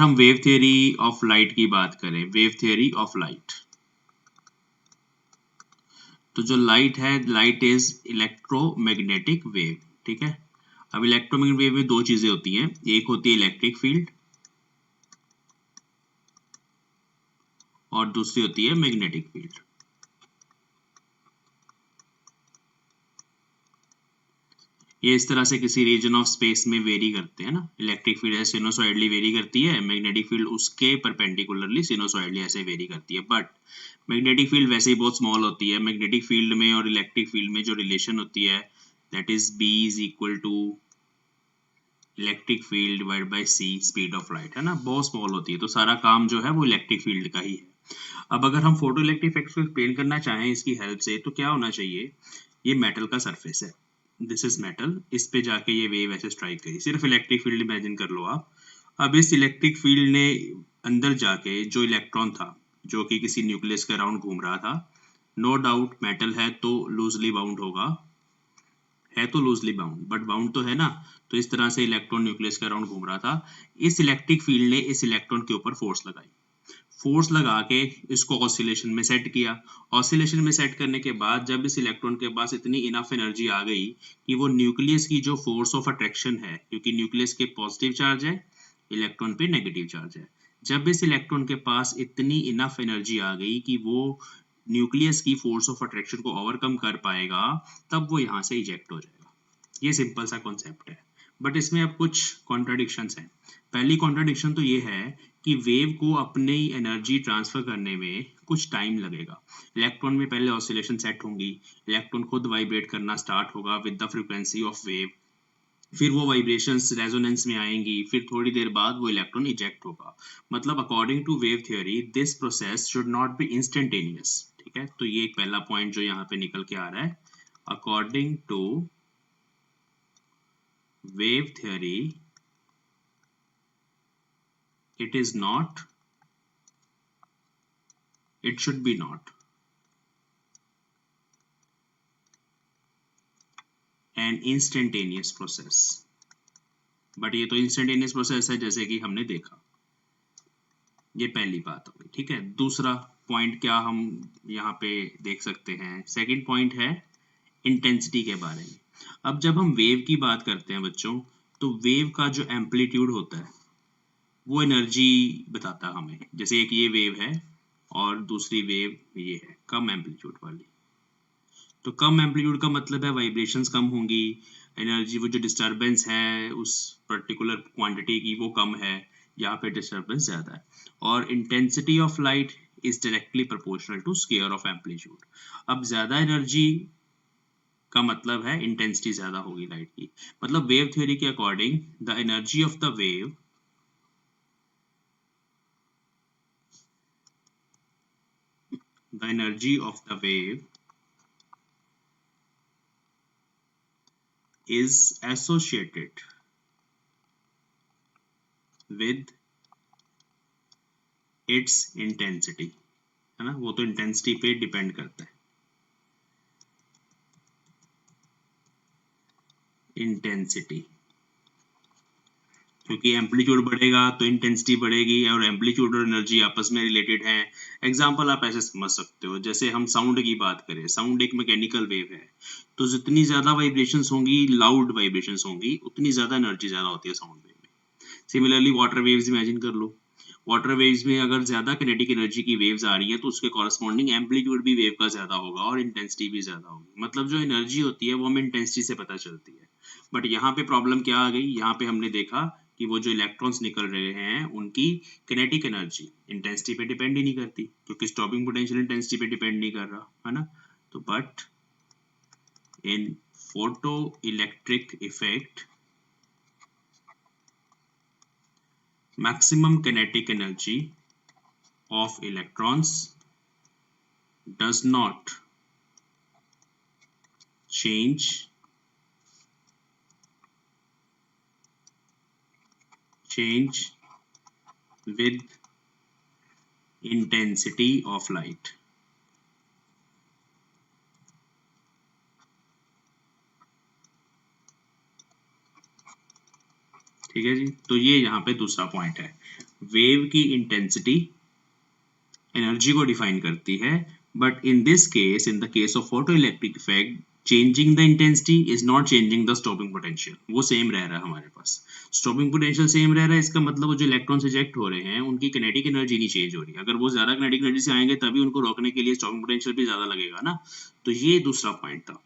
हम wave theory of light की बात करें, वेव थियरी ऑफ लाइट, तो जो लाइट है, लाइट इज इलेक्ट्रोमैग्नेटिक वेव, ठीक है। अब इलेक्ट्रोमैग्नेटिक वेव में दो चीजें होती हैं, एक होती है इलेक्ट्रिक फील्ड और दूसरी होती है मैग्नेटिक फील्ड। ये इस तरह से किसी रीजन ऑफ स्पेस में वेरी करते हैं ना, इलेक्ट्रिक फील्ड है सिनुसॉइडली वेरी करती है, मैग्नेटिक फील्ड उसके परपेंडिकुलरली सिनुसॉइडली ऐसे वेरी करती है। बट मैग्नेटिक फील्ड वैसे ही बहुत स्मॉल होती है। मैग्नेटिक फील्ड में और इलेक्ट्रिक फील्ड में जो रिलेशन होती है that is B is equal to electric field divide by c speed of light, है ना, बहुत स्मॉल होती है। तो सारा काम जो है वो इलेक्ट्रिक फील्ड का ही है। अब अगर हम फोटो इलेक्ट्रिक इफेक्ट को एक्सप्लेन करना चाहें इसकी हेल्प से, तो क्या होना चाहिए, ये मेटल का सरफेस है, दिस इज मेटल, इस पे जाके ये वेव ऐसे स्ट्राइक करी, सिर्फ इलेक्ट्रिक फील्ड इमेजिन कर लो आप। अब इस इलेक्ट्रिक फील्ड ने अंदर जाके जो इलेक्ट्रॉन था जो कि किसी न्यूक्लियस के अराउंड घूम रहा था, नो डाउट मेटल है तो लूजली बाउंड होगा, है तो लूजली बाउंड बट बाउंड तो है ना। तो इस तरह से इलेक्ट्रॉन न्यूक्लियस के अराउंड घूम रहा था। इस इलेक्ट्रिक फील्ड ने इस इलेक्ट्रॉन के ऊपर फोर्स लगाई, फोर्स लगा के इसको ऑसिलेशन में सेट किया। ऑसिलेशन में सेट करने के बाद जब इस इलेक्ट्रॉन के पास इतनी इनफ एनर्जी आ गई कि वो न्यूक्लियस की जो फोर्स ऑफ अट्रैक्शन है, क्योंकि न्यूक्लियस के पॉजिटिव चार्ज है, इलेक्ट्रॉन पे नेगेटिव चार्ज है, जब इस इलेक्ट्रॉन के पास इतनी इनफ एनर्जी आ गई कि वो न्यूक्लियस की फोर्स ऑफ अट्रैक्शन को ओवरकम कर पाएगा, तब वो यहाँ से इजेक्ट हो जाएगा। ये सिंपल सा कॉन्सेप्ट है। बट इसमें अब कुछ कॉन्ट्राडिक्शंस हैं। पहली कॉन्ट्राडिक्शन तो ये है कि वेव को अपनी एनर्जी ट्रांसफर करने में कुछ टाइम लगेगा। इलेक्ट्रॉन में पहले ऑसिलेशन सेट होंगी, इलेक्ट्रॉन खुद वाइब्रेट करना स्टार्ट होगा with the frequency of wave, फिर वो वाइब्रेशंस रेजोनेंस में आएंगी, फिर थोड़ी देर बाद वो इलेक्ट्रॉन इजेक्ट होगा। मतलब according to wave theory this process should not be instantaneous, ठीक है। तो ये एक पहला पॉइंट जो यहाँ पे निकल के आ रहा है, according to wave theory it is not, it should be not an instantaneous process, but ये तो instantaneous process है जैसे कि हमने देखा। ये पहली बात हो गई, ठीक है। दूसरा पॉइंट क्या हम यहाँ पे देख सकते हैं, सेकंड पॉइंट है इंटेंसिटी के बारे में। अब जब हम वेव की बात करते हैं बच्चों, तो वेव का जो एम्पलीट्यूड होता है वो एनर्जी बताता है हमें। जैसे एक ये वेव है और दूसरी वेव ये है कम एम्पलीट्यूड वाली, तो कम एम्पलीट्यूड का मतलब है वाइब्रेशंस कम होंगी, एनर्जी वो जो डिस्टरबेंस है उस पर्टिकुलर क्वांटिटी की वो कम है, यहाँ पे डिस्टरबेंस ज़्यादा है। और intensity of light is directly proportional to square of amplitude. अब ज़्यादा एनर्जी का मतलब है इंटेंसिटी ज़्यादा होगी लाइट की। मतलब वेव थ्योरी के according the energy of the wave the energy of the wave is associated with its intensity, है ना, वो तो इंटेंसिटी पे डिपेंड करता है। इंटेंसिटी, क्योंकि एम्पलीट्यूड बढ़ेगा तो इंटेंसिटी बढ़ेगी, और एम्पलीट्यूड और एनर्जी आपस में रिलेटेड हैं। एग्जांपल आप ऐसे समझ सकते हो, जैसे हम साउंड की बात करें, साउंड एक मैकेनिकल वेव है, तो जितनी ज्यादा वाइब्रेशंस होंगी, लाउड वाइब्रेशंस होंगी, उतनी ज्यादा एनर्जी ज्यादा होती है साउंड वेव में। सिमिलरली वाटर वेव्स इमेजिन कर लो, वाटर वेव्स में अगर ज्यादा किनेटिक एनर्जी की वेव्स आ रही है तो उसके कॉरस्पॉन्डिंग एम्पलीट्यूड भी वेव का ज्यादा होगा और इंटेंसिटी भी ज्यादा होगी। मतलब जो एनर्जी होती है वो हमें इंटेंसिटी से पता चलती है। बट यहाँ पे प्रॉब्लम क्या आ गई, यहाँ पे हमने देखा कि वो जो इलेक्ट्रॉन्स निकल रहे हैं उनकी किनेटिक एनर्जी इंटेंसिटी पे डिपेंड ही नहीं करती, क्योंकि स्टॉपिंग पोटेंशियल इंटेंसिटी पे डिपेंड नहीं कर रहा, है ना। तो but in photo electric effect maximum kinetic energy of electrons does not change with intensity of light। ठीक है जी, तो ये यहाँ पे दूसरा पॉइंट है। वेव की इंटेंसिटी एनर्जी को डिफाइन करती है, but in this case, in the case of photo electric effect, changing the intensity is not changing the stopping potential, वो सेम रह रहा है हमारे पास। स्टॉपिंग पोटेंशियल सेम रह रहा है, इसका मतलब वो जो इलेक्ट्रॉन्स इजेक्ट हो रहे हैं उनकी किनेटिक एनर्जी नहीं चेंज हो रही। अगर वो ज्यादा किनेटिक एनर्जी से आएंगे तभी उनको रोकने के लिए स्टॉपिंग पोटेंशियल भी ज्यादा लगेगा ना। तो ये दूसरा पॉइंट था।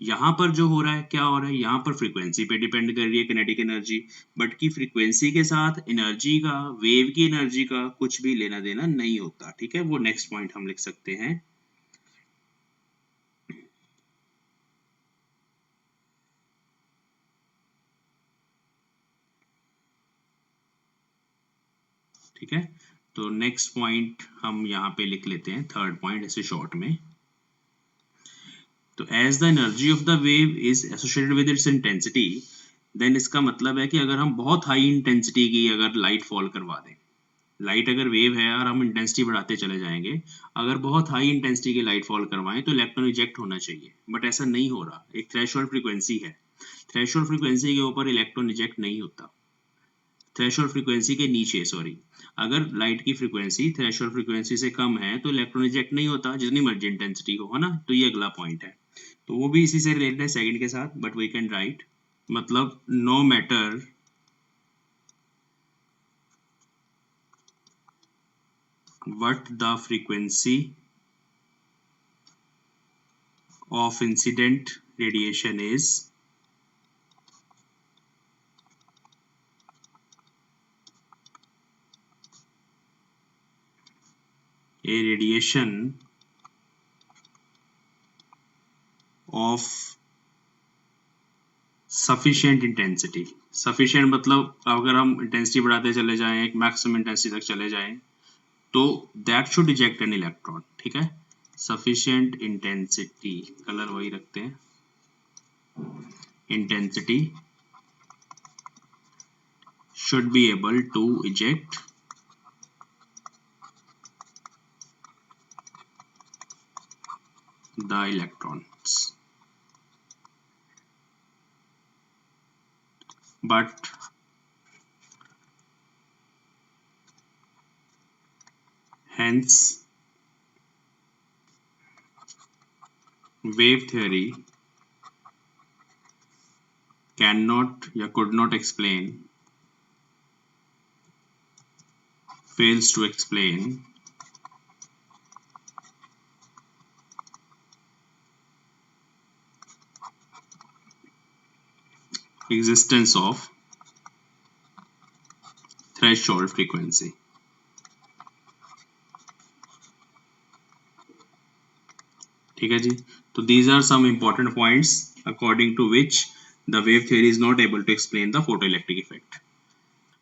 यहाँ पर जो हो रहा है, क्या हो रहा है, यहाँ पर फ्रीक्वेंसी पे डिपेंड कर रही है किनेटिक एनर्जी, बट की फ्रीक्वेंसी के साथ एनर्जी का, वेव की एनर्जी का कुछ भी लेना देना नहीं होता। ठीक है, वो नेक्स्ट पॉइंट हम लिख सकते हैं। ठीक है, तो नेक्स्ट पॉइंट हम यहाँ पे लिख लेते हैं, थर्ड पॉइंट ऐसे शॉर्ट में। तो as the energy of the wave is associated with its intensity, then इसका मतलब है कि अगर हम बहुत हाई इंटेंसिटी की अगर लाइट फॉल करवा दें, लाइट अगर वेव है और हम इंटेंसिटी बढ़ाते चले जाएंगे, अगर बहुत हाई इंटेंसिटी की लाइट फॉल करवाएं तो इलेक्ट्रॉन इजेक्ट होना चाहिए, बट ऐसा नहीं हो रहा। एक थ्रेशोल्ड फ्रीक्वेंसी है, थ्रेशोल्ड फ्रीक्वेंसी के ऊपर इलेक्ट्रॉन इजेक्ट नहीं होता, थ्रेशोल्ड फ्रीक्वेंसी के नीचे, सॉरी। अगर लाइट की फ्रीक्वेंसी थ्रेशोल्ड फ्रीक्वेंसी से कम है तो इलेक्ट्रॉन इजेक्ट नहीं होता, जितनी मर्जी इंटेंसिटी हो, है ना। तो ये अगला पॉइंट है, तो वो भी इसी से रिलेटेड है सेकंड के साथ, बट वी कैन राइट, मतलब no matter what the frequency of incident radiation is, a radiation of sufficient intensity, sufficient मतलब अगर हम इंटेंसिटी बढ़ाते चले जाएं, एक मैक्सिमम इंटेंसिटी तक चले जाएं, तो that should eject an electron. ठीक है, सफिशिएंट इंटेंसिटी, कलर वही रखते हैं, intensity should be able to eject the electrons, but hence wave theory cannot या could not explain, fails to explain existence of threshold frequency। ठीक है जी, तो these are some important points according to which the wave theory is not able to explain the photoelectric effect।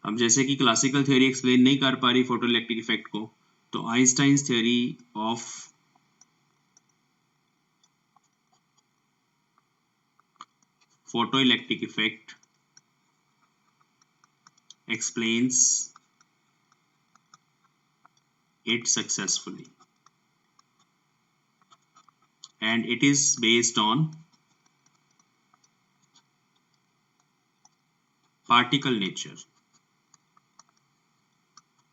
अब जैसे कि classical theory explain नहीं कर पा रही फोटोइलेक्ट्रिक इफेक्ट को, तो Einstein's theory of photoelectric effect explains it successfully, and it is based on particle nature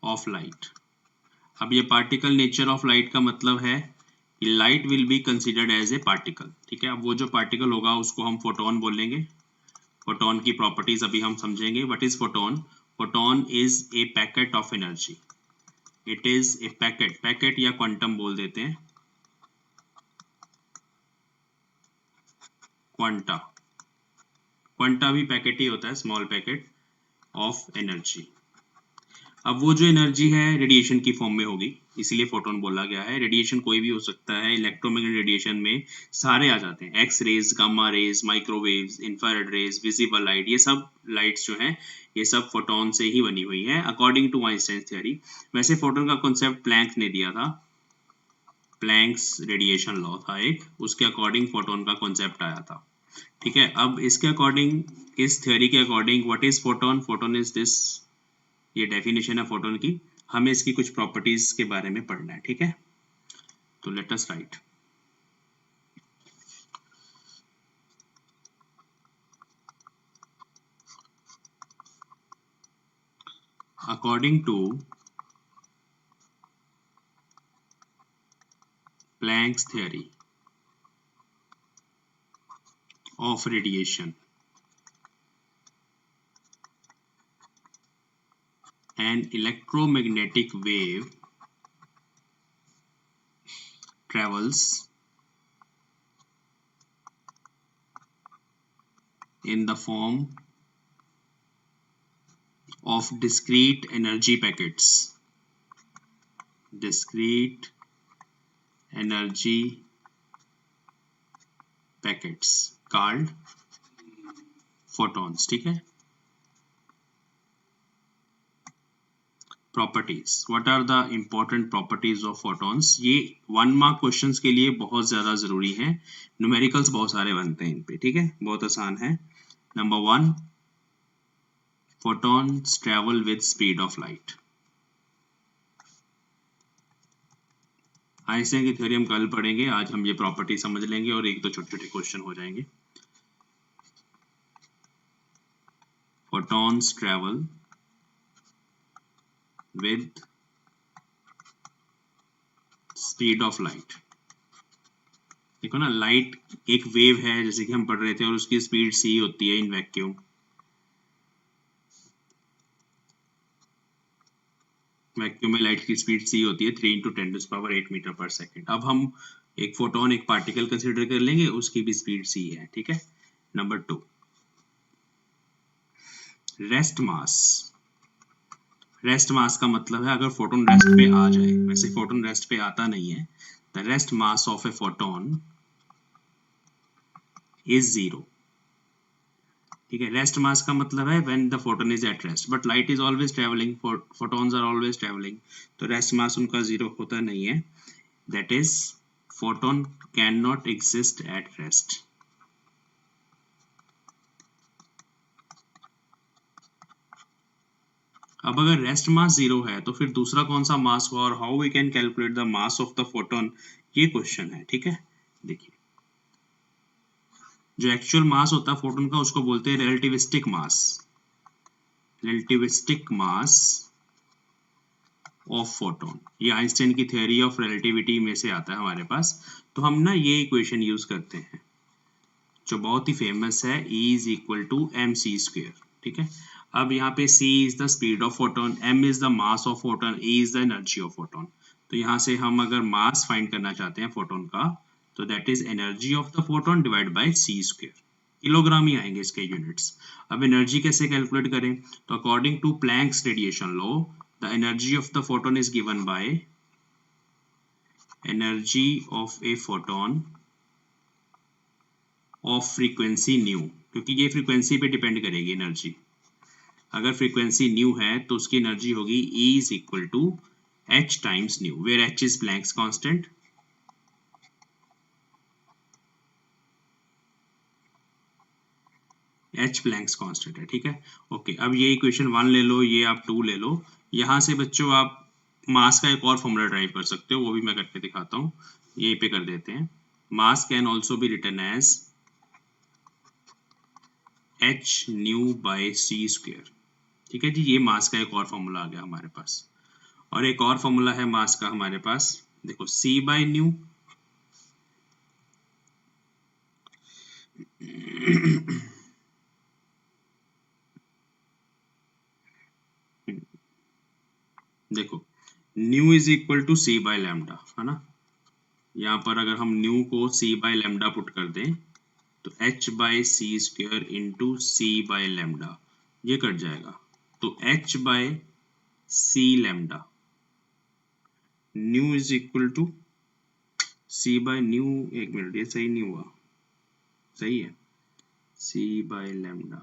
of light। अब ये पार्टिकल नेचर ऑफ लाइट का मतलब है कि light will be considered as a particle. ठीक है, अब वो जो पार्टिकल होगा उसको हम फोटोन बोलेंगे। फोटोन की प्रॉपर्टीज अभी हम समझेंगे। What is photon? Photon is a packet of energy, it is a packet, packet या क्वांटम बोल देते हैं, क्वांटा, क्वांटा भी पैकेट ही होता है, स्मॉल पैकेट ऑफ एनर्जी। अब वो जो एनर्जी है रेडिएशन की फॉर्म में होगी, इसीलिए फोटोन बोला गया है। रेडिएशन कोई भी हो सकता है, इलेक्ट्रोमैग्नेटिक रेडिएशन में सारे आ जाते हैं, X rays, gamma rays, microwaves, infrared rays, visible light, ये सब लाइट्स जो हैं ये सब फोटोन से ही बनी हुई है अकॉर्डिंग टू आइंस्टाइन थ्योरी। वैसे फोटोन का कॉन्सेप्ट प्लैंक ने दिया था, प्लैंक्स रेडिएशन लॉ था एक, उसके अकॉर्डिंग फोटोन का कॉन्सेप्ट आया था। ठीक है, अब इसके अकॉर्डिंग, इस थ्योरी के according what is photon? Photon is this, ये डेफिनेशन है फोटोन की। हमें इसकी कुछ प्रॉपर्टीज के बारे में पढ़ना है। ठीक है, तो late us right. according to Planck's theory of radiation, an electromagnetic wave travels in the form of discrete energy packets, discrete energy packets called photons. ठीक है. Properties. What are the important properties of photons? ये 1 mark questions के लिए बहुत ज्यादा जरूरी है. Numericals बहुत सारे बनते हैं इन पे. ठीक है, बहुत आसान है. Number 1, photons travel with speed of light. Einstein की थ्योरी हम कल पढ़ेंगे, आज हम ये प्रॉपर्टी समझ लेंगे और एक दो छोटे छोटे क्वेश्चन हो जाएंगे. photons travel with speed of light. देखो ना, लाइट एक वेव है जैसे कि हम पढ़ रहे थे और उसकी स्पीड c होती है इन वैक्यूम. वैक्यूम में लाइट की स्पीड c होती है 3 × 10⁸ मीटर पर सेकेंड. अब हम एक फोटोन, एक पार्टिकल कंसीडर कर लेंगे, उसकी भी स्पीड c है. ठीक है. Number 2, rest mass. Rest mass का मतलब है अगर फोटोन रेस्ट पे आ जाए. वैसे फोटोन रेस्ट पे आता नहीं है. The rest mass of a photon is 0. ठीक है. रेस्ट मास का मतलब है when the photon is at rest, but light is always travelling, photons are always travelling, तो रेस्ट मास उनका 0 होता नहीं है. That is photon can not exist at rest. अब अगर रेस्ट मास 0 है तो फिर दूसरा कौन सा मास हुआ और how we can calculate the mass of the photon, ये क्वेश्चन है. ठीक है. देखिए, जो एक्चुअल मास होता है फोटोन का उसको बोलते हैं relativistic mass. Relativistic mass of photon, ये आइंस्टाइन की थ्योरी ऑफ रिलेटिविटी में से आता है हमारे पास. तो हम ना ये इक्वेशन यूज करते हैं जो बहुत ही फेमस है, E = mc². ठीक है. अब यहाँ पे c is the speed of photon, m is the mass of photon, e is the energy of photon. तो यहाँ से हम अगर मास फाइंड करना चाहते हैं फोटोन का, तो that is energy of the photon divide by c². Kilogram ही आएंगे इसके यूनिट्स. अब एनर्जी कैसे कैलकुलेट करें, तो according to Planck's radiation law, the energy of the photon is given by energy of a photon of frequency nu, क्योंकि ये frequency पे डिपेंड करेगी एनर्जी. अगर फ्रीक्वेंसी न्यू है तो उसकी एनर्जी होगी E = h times nu, where h is Planck's constant. h Planck's constant है. ठीक है. ओके. अब ये इक्वेशन 1 ले लो, ये आप 2 ले लो. यहाँ से बच्चों आप मास का एक और फॉर्मूला ड्राइव कर सकते हो, वो भी मैं करके दिखाता हूँ. यहीं पे कर देते हैं. Mass can also be written as h nu/c². ठीक है जी. ये मास का एक और फॉर्मूला आ गया हमारे पास. और एक और फॉर्मूला है मास का हमारे पास, देखो c/ν. देखो nu is equal to c/λ, है ना. यहाँ पर अगर हम न्यू को c/λ पुट कर दें तो h/c² इंटू c/λ, ये कट जाएगा. तो h/c⁻, new is equal to c/ν. एक मिनट, ये सही नहीं हुआ. सही है, c/λ.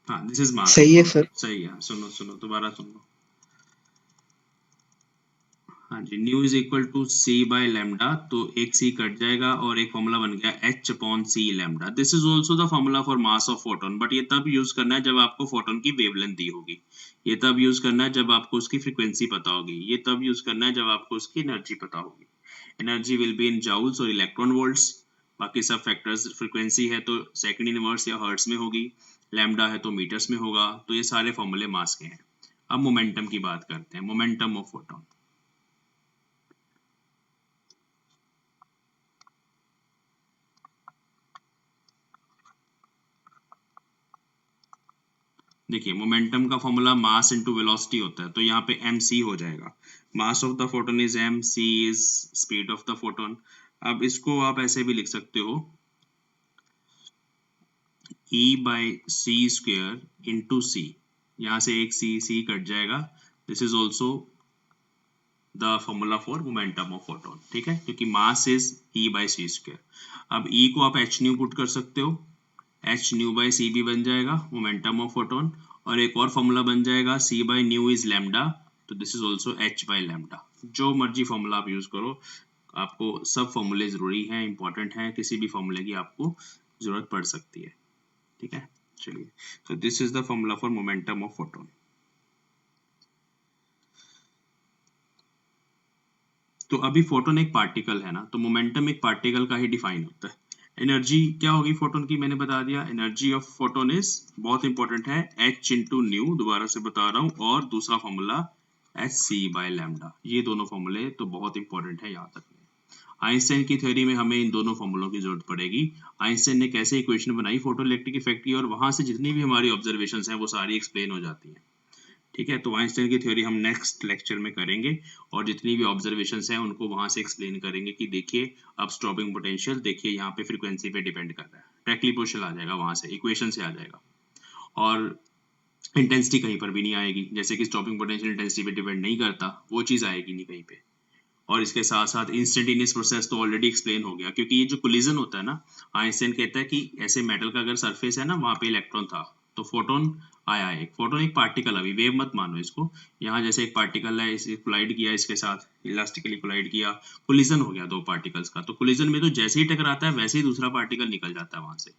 हाँ, दिस इज मास. सही है सर. सही है. सुनो दोबारा सुन लो. हाँ जी, nu is equal to c/λ, तो एक c कट जाएगा और एक फॉर्मूला बन गया h/c⁻. This is also the formula for mass of photon, but ये तब यूज करना है जब आपको फोटोन की वेवलेंथ दी होगी. ये तब यूज करना है जब आपको उसकी फ्रीक्वेंसी पता होगी. ये तब यूज करना है जब आपको उसकी एनर्जी पता होगी. Energy will be in joules और इलेक्ट्रॉन वोल्ट्स. बाकी सब फैक्टर्स, फ्रीक्वेंसी है तो सेकंड इनवर्स या हर्ट्ज में होगी, लैम्डा है तो मीटर्स में होगा. तो ये सारे फॉर्मूले मास के हैं. अब मोमेंटम की बात करते हैं, मोमेंटम ऑफ फोटोन। देखिए मोमेंटम का फॉर्मूला मास इनटू वेलोसिटी होता है, तो यहाँ पे mc हो जाएगा। Mass of the photon is m, c is speed of the photon. अब इसको आप ऐसे भी लिख सकते हो e by c square into c, यहाँ से एक c कट जाएगा। This is also the formula for momentum of photon, ठीक है, क्योंकि mass is e by c square. अब e को आप h न्यू पुट कर सकते हो, h न्यू बाई सी भी बन जाएगा मोमेंटम ऑफ फोटोन, और एक और फॉर्मूला बन जाएगा c by nu is lambda, तो this is also h by lambda. जो मर्जी फॉर्मूला आप यूज करो, आपको सब फॉर्मूले जरूरी हैं, इंपॉर्टेंट हैं, किसी भी फॉर्मूले की आपको जरूरत पड़ सकती है, ठीक है। चलिए, so this is the formula for momentum of photon. तो अभी फोटोन एक पार्टिकल है ना, तो मोमेंटम एक पार्टिकल का ही डिफाइन होता है। एनर्जी क्या होगी फोटोन की, मैंने बता दिया, एनर्जी ऑफ फोटोन इज, बहुत इंपॉर्टेंट है, h इंटू न्यू, दोबारा से बता रहा हूँ, और दूसरा formula H C by lambda. ये दोनों फॉर्मूले तो बहुत इंपॉर्टेंट है, याद रखने। आइंस्टाइन की थ्योरी में हमें इन दोनों फॉर्मूलों की जरूरत पड़ेगी। आइंस्टाइन ने कैसे इक्वेशन बनाई फोटोइलेक्ट्रिक इफेक्ट की, और वहां से जितनी भी हमारी ऑब्जर्वेशंस हैं वो सारी एक्सप्लेन हो जाती हैं, ठीक है। तो आइंस्टाइन की थ्योरी हम नेक्स्ट लेक्चर में करेंगे, और जितनी भी ऑब्जर्वेशंस हैं उनको वहां से एक्सप्लेन करेंगे कि देखिए अब स्टॉपिंग पोटेंशियल, देखिए यहाँ पे फ्रीक्वेंसी पे डिपेंड कर रहा है, डायरेक्टली पोटेंशियल आ जाएगा, वहां से इक्वेशन से आ जाएगा। और इंटेंसिटी कहीं पर भी नहीं आएगी, जैसे कि स्टॉपिंग पोटेंशियल इंटेंसिटी पे डिपेंड नहीं करता, वो चीज़ आएगी नहीं कहीं पे। और इसके साथ साथ इंस्टेंटेनियस प्रोसेस तो ऑलरेडी एक्सप्लेन हो गया, क्योंकि ये जो कोलिजन होता है ना, आइंस्टाइन कहता है कि ऐसे मेटल का अगर सरफेस है ना, वहाँ पे इलेक्ट्रॉन था तो फोटोन आया है। एक फोटोन एक पार्टिकल, अभी वेव मत मानो इसको, यहाँ जैसे एक पार्टिकल है, इसे कोलाइड किया इसके साथ, इलास्टिकली कोलाइड किया, कोलिजन हो गया दो पार्टिकल्स का, तो कोलिजन में तो जैसे ही टकराता है वैसे ही दूसरा पार्टिकल निकल जाता है वहां से।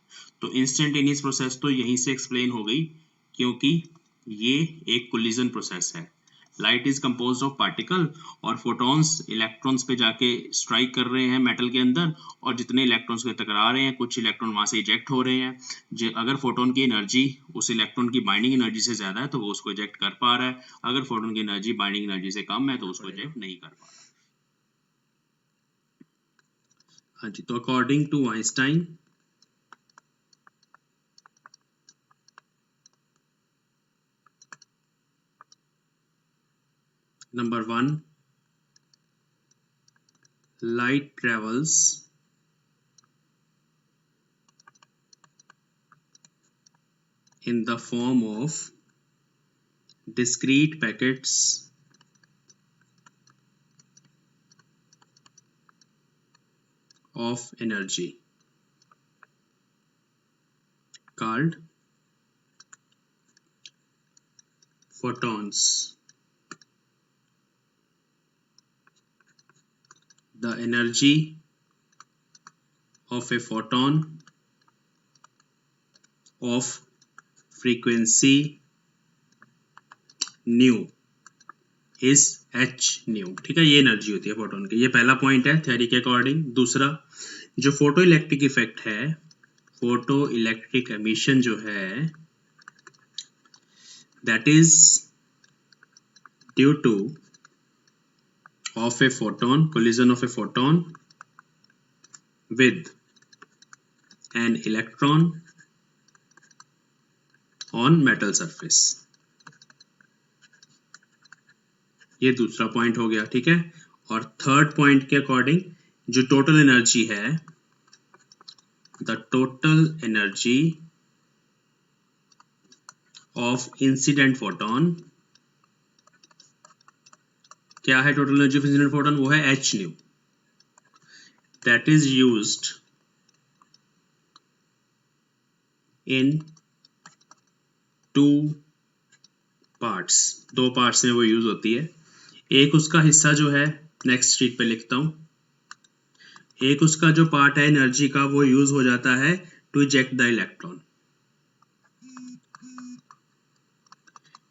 तो इंस्टेंटेनियस प्रोसेस तो यहीं से एक्सप्लेन हो गई, क्योंकि ये एक कोलिजन प्रोसेस है। Light is composed of particle, और फोटॉन्स इलेक्ट्रॉन्स पे जाके स्ट्राइक कर रहे हैं मेटल के अंदर, और जितने इलेक्ट्रॉन्स के टकरा रहे हैं, कुछ इलेक्ट्रॉन वहां से इजेक्ट हो रहे हैं। अगर फोटोन की एनर्जी उस इलेक्ट्रॉन की बाइंडिंग एनर्जी से ज्यादा है तो वो उसको इजेक्ट कर पा रहा है, अगर फोटोन की एनर्जी बाइंडिंग एनर्जी से कम है तो उसको इजेक्ट नहीं कर पा रहा। हाँ जी, तो according to Einstein, number 1, light travels in the form of discrete packets of energy called photons. The energy of a photon of frequency nu is h nu, ठीक है, ये एनर्जी होती है फोटोन की। ये पहला पॉइंट है थ्योरी के अकॉर्डिंग। दूसरा, जो फोटो इलेक्ट्रिक इफेक्ट है, फोटो इलेक्ट्रिक एमिशन जो है, that is due to of a photon, collision of a photon with an electron on metal surface। ये दूसरा पॉइंट हो गया, ठीक है। और थर्ड पॉइंट के अकॉर्डिंग जो टोटल एनर्जी है, the total energy of incident photon, क्या है total energy of incident photon, वो है h new, that is used in 2 parts, 2 parts में वो यूज होती है। एक उसका हिस्सा जो है, नेक्स्ट शीट पे लिखता हूं, एक उसका जो पार्ट है एनर्जी का, वो यूज हो जाता है to eject the electron.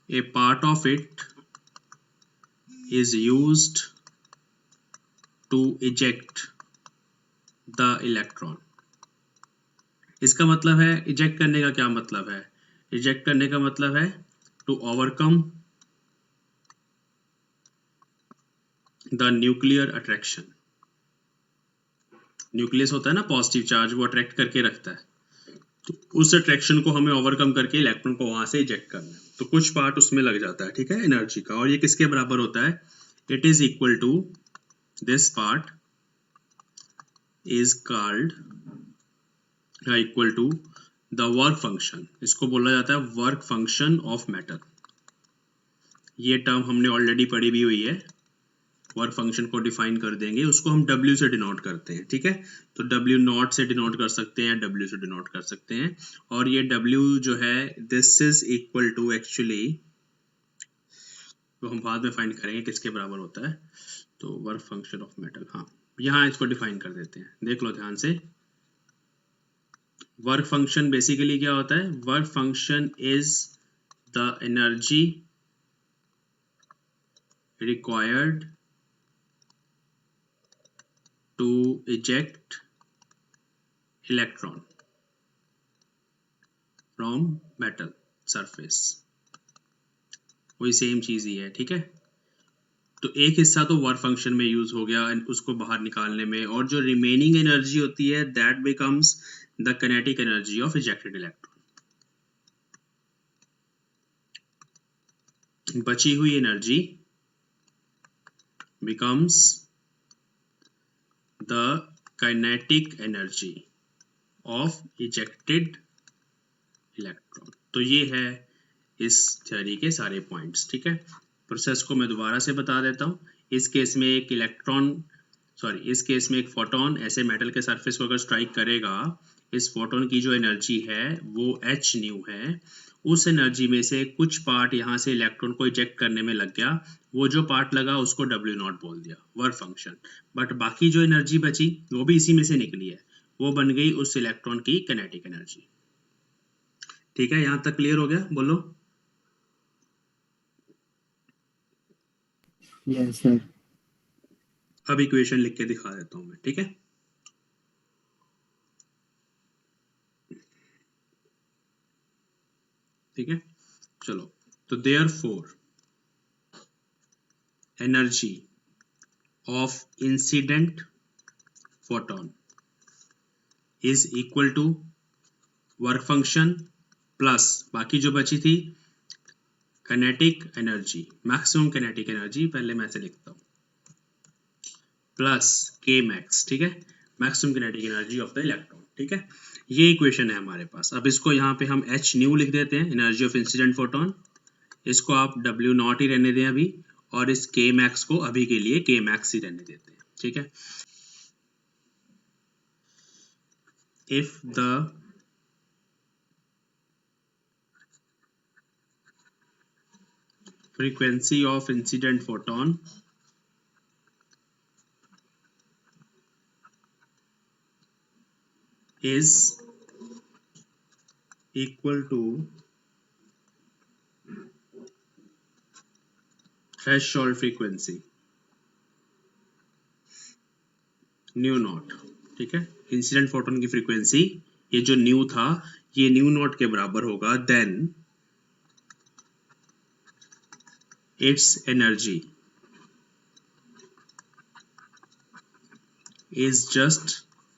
A part of it is used to eject the electron। इसका मतलब है इजेक्ट करने का क्या मतलब है, इजेक्ट करने का मतलब है to overcome the nuclear attraction, nucleus होता है ना पॉजिटिव चार्ज, वो अट्रैक्ट करके रखता है, तो उस अट्रैक्शन को हमें ओवरकम करके इलेक्ट्रॉन को वहां से इजेक्ट करना है, तो कुछ पार्ट उसमें लग जाता है, ठीक है, एनर्जी का, और ये किसके बराबर होता है, it is equal to this part is called equal to the work function, इसको बोला जाता है वर्क फंक्शन ऑफ मेटल। ये टर्म हमने ऑलरेडी पढ़ी भी हुई है, वर्क फंक्शन को डिफाइन कर देंगे, उसको हम W से डिनोट करते हैं, ठीक है, तो W नॉट से डिनोट कर सकते हैं, W से डिनोट कर सकते हैं, और ये W जो है this is equal to actually, तो हम बाद में फाइंड करेंगे किसके बराबर होता है, तो वर्क फंक्शन ऑफ मेटल, हाँ यहाँ इसको डिफाइन कर देते हैं, देख लो ध्यान से। वर्क फंक्शन बेसिकली क्या होता है, work function is the energy required to eject electron from metal surface, वही सेम चीज ही है, ठीक है, तो एक हिस्सा तो वर्क फंक्शन में यूज हो गया उसको बाहर निकालने में, और जो रिमेनिंग एनर्जी होती है that becomes the kinetic energy of ejected electron. बची हुई energy becomes the kinetic energy of ejected electron। तो ये है इस थ्योरी के सारे पॉइंट्स, ठीक है, प्रोसेस को मैं दोबारा से बता देता हूँ। इस केस में एक इस केस में एक फोटोन ऐसे मेटल के सरफेस को अगर स्ट्राइक करेगा, इस फोटोन की जो एनर्जी है वो h न्यू है, उस एनर्जी में से कुछ पार्ट यहाँ से इलेक्ट्रॉन को इजेक्ट करने में लग गया, वो जो पार्ट लगा उसको W नॉट बोल दिया, वर्क फंक्शन, बट बाकी जो एनर्जी बची वो भी इसी में से निकली है, वो बन गई उस इलेक्ट्रॉन की काइनेटिक एनर्जी। ठीक है, यहाँ तक क्लियर हो गया, बोलो। Yes sir. अब इक्वेशन लिख के दिखा देता हूं मैं, ठीक है, ठीक है, चलो, तो therefore energy of incident photon is equal to work function plus बाकी जो बची थी kinetic energy, maximum kinetic energy, पहले मैं ऐसे लिखता हूं, प्लस के मैक्स, ठीक है, maximum kinetic energy of the electron, ठीक है, ये इक्वेशन है हमारे पास। अब इसको यहाँ पे हम h न्यू लिख देते हैं, एनर्जी ऑफ इंसिडेंट फोटोन, इसको आप W नॉट ही रहने दें अभी, और इस K मैक्स को अभी के लिए K मैक्स ही रहने देते हैं, ठीक है। If the frequency of incident photon is equal to threshold frequency new not, ठीक है, इंसिडेंट फोटोन की फ्रीक्वेंसी ये जो न्यू था ये न्यू नॉट के बराबर होगा, then its energy is just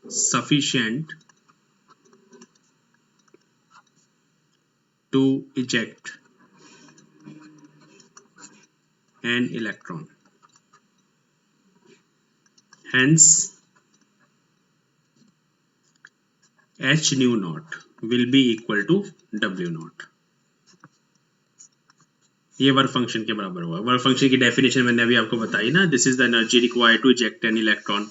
sufficient to eject an electron, hence h nu naught will be equal to w naught। ये वर्क फंक्शन के बराबर हुआ। वर्क फंक्शन की डेफिनेशन मैंने अभी आपको बताई ना, this is the energy required to eject an electron.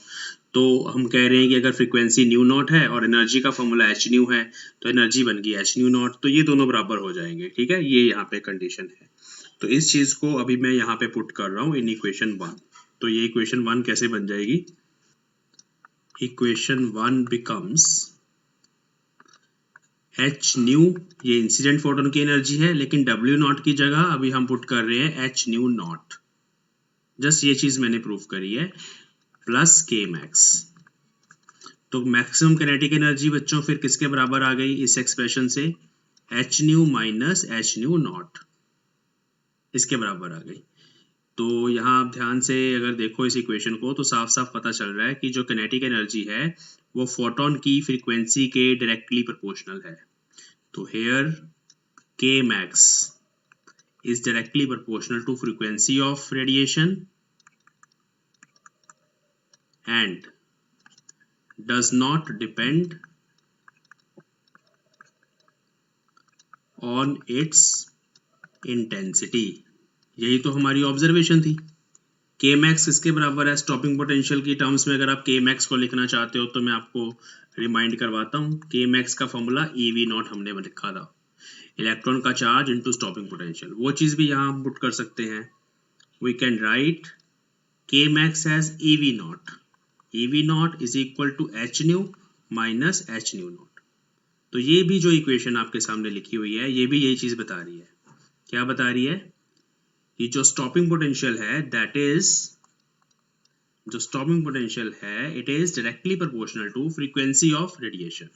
तो हम कह रहे हैं कि अगर फ्रीक्वेंसी न्यू नॉट है और एनर्जी का फॉर्मूला एच न्यू है, तो एनर्जी बन गई एच न्यू नॉट, तो ये दोनों बराबर हो जाएंगे, ठीक है, ये यहाँ पे कंडीशन है। तो इस चीज को अभी मैं यहाँ पे पुट कर रहा हूँ इन इक्वेशन 1। तो ये इक्वेशन 1 कैसे बन जाएगी, इक्वेशन 1 बिकम्स एच न्यू, ये इंसिडेंट फोटोन की एनर्जी है, लेकिन W नॉट की जगह अभी हम पुट कर रहे हैं एच न्यू नॉट, जस्ट ये चीज मैंने प्रूव करी है, प्लस के मैक्स। तो मैक्सिमम काइनेटिक एनर्जी बच्चों फिर किसके बराबर आ गई इस एक्सप्रेशन से, H nu minus H new not, इसके बराबर आ गई। तो यहाँ आप ध्यान से अगर देखो इस इक्वेशन को तो साफ साफ पता चल रहा है कि जो किनेटिक एनर्जी है वो फोटोन की फ्रीक्वेंसी के डायरेक्टली प्रोपोर्शनल है। तो hair k max is directly proportional to frequency of radiation and does not depend on its intensity। यही तो हमारी ऑब्जर्वेशन थी। k max किसके बराबर है? स्टॉपिंग पोटेंशियल की टर्म्स में अगर आप k max को लिखना चाहते हो तो मैं आपको रिमाइंड करवाता हूँ। k max का फॉर्मूला eV0 हमने लिखा था, इलेक्ट्रॉन का चार्ज इनटू स्टॉपिंग पोटेंशियल। वो चीज भी यहाँ हम पुट कर सकते हैं। We can write k max as eV0, eV0 is equal to h nu minus h nu naught। तो ये भी जो इक्वेशन आपके सामने लिखी हुई है ये भी यही चीज बता रही है। क्या बता रही है? कि जो स्टॉपिंग पोटेंशियल है दैट इज, जो स्टॉपिंग पोटेंशियल है it is directly proportional to frequency of radiation.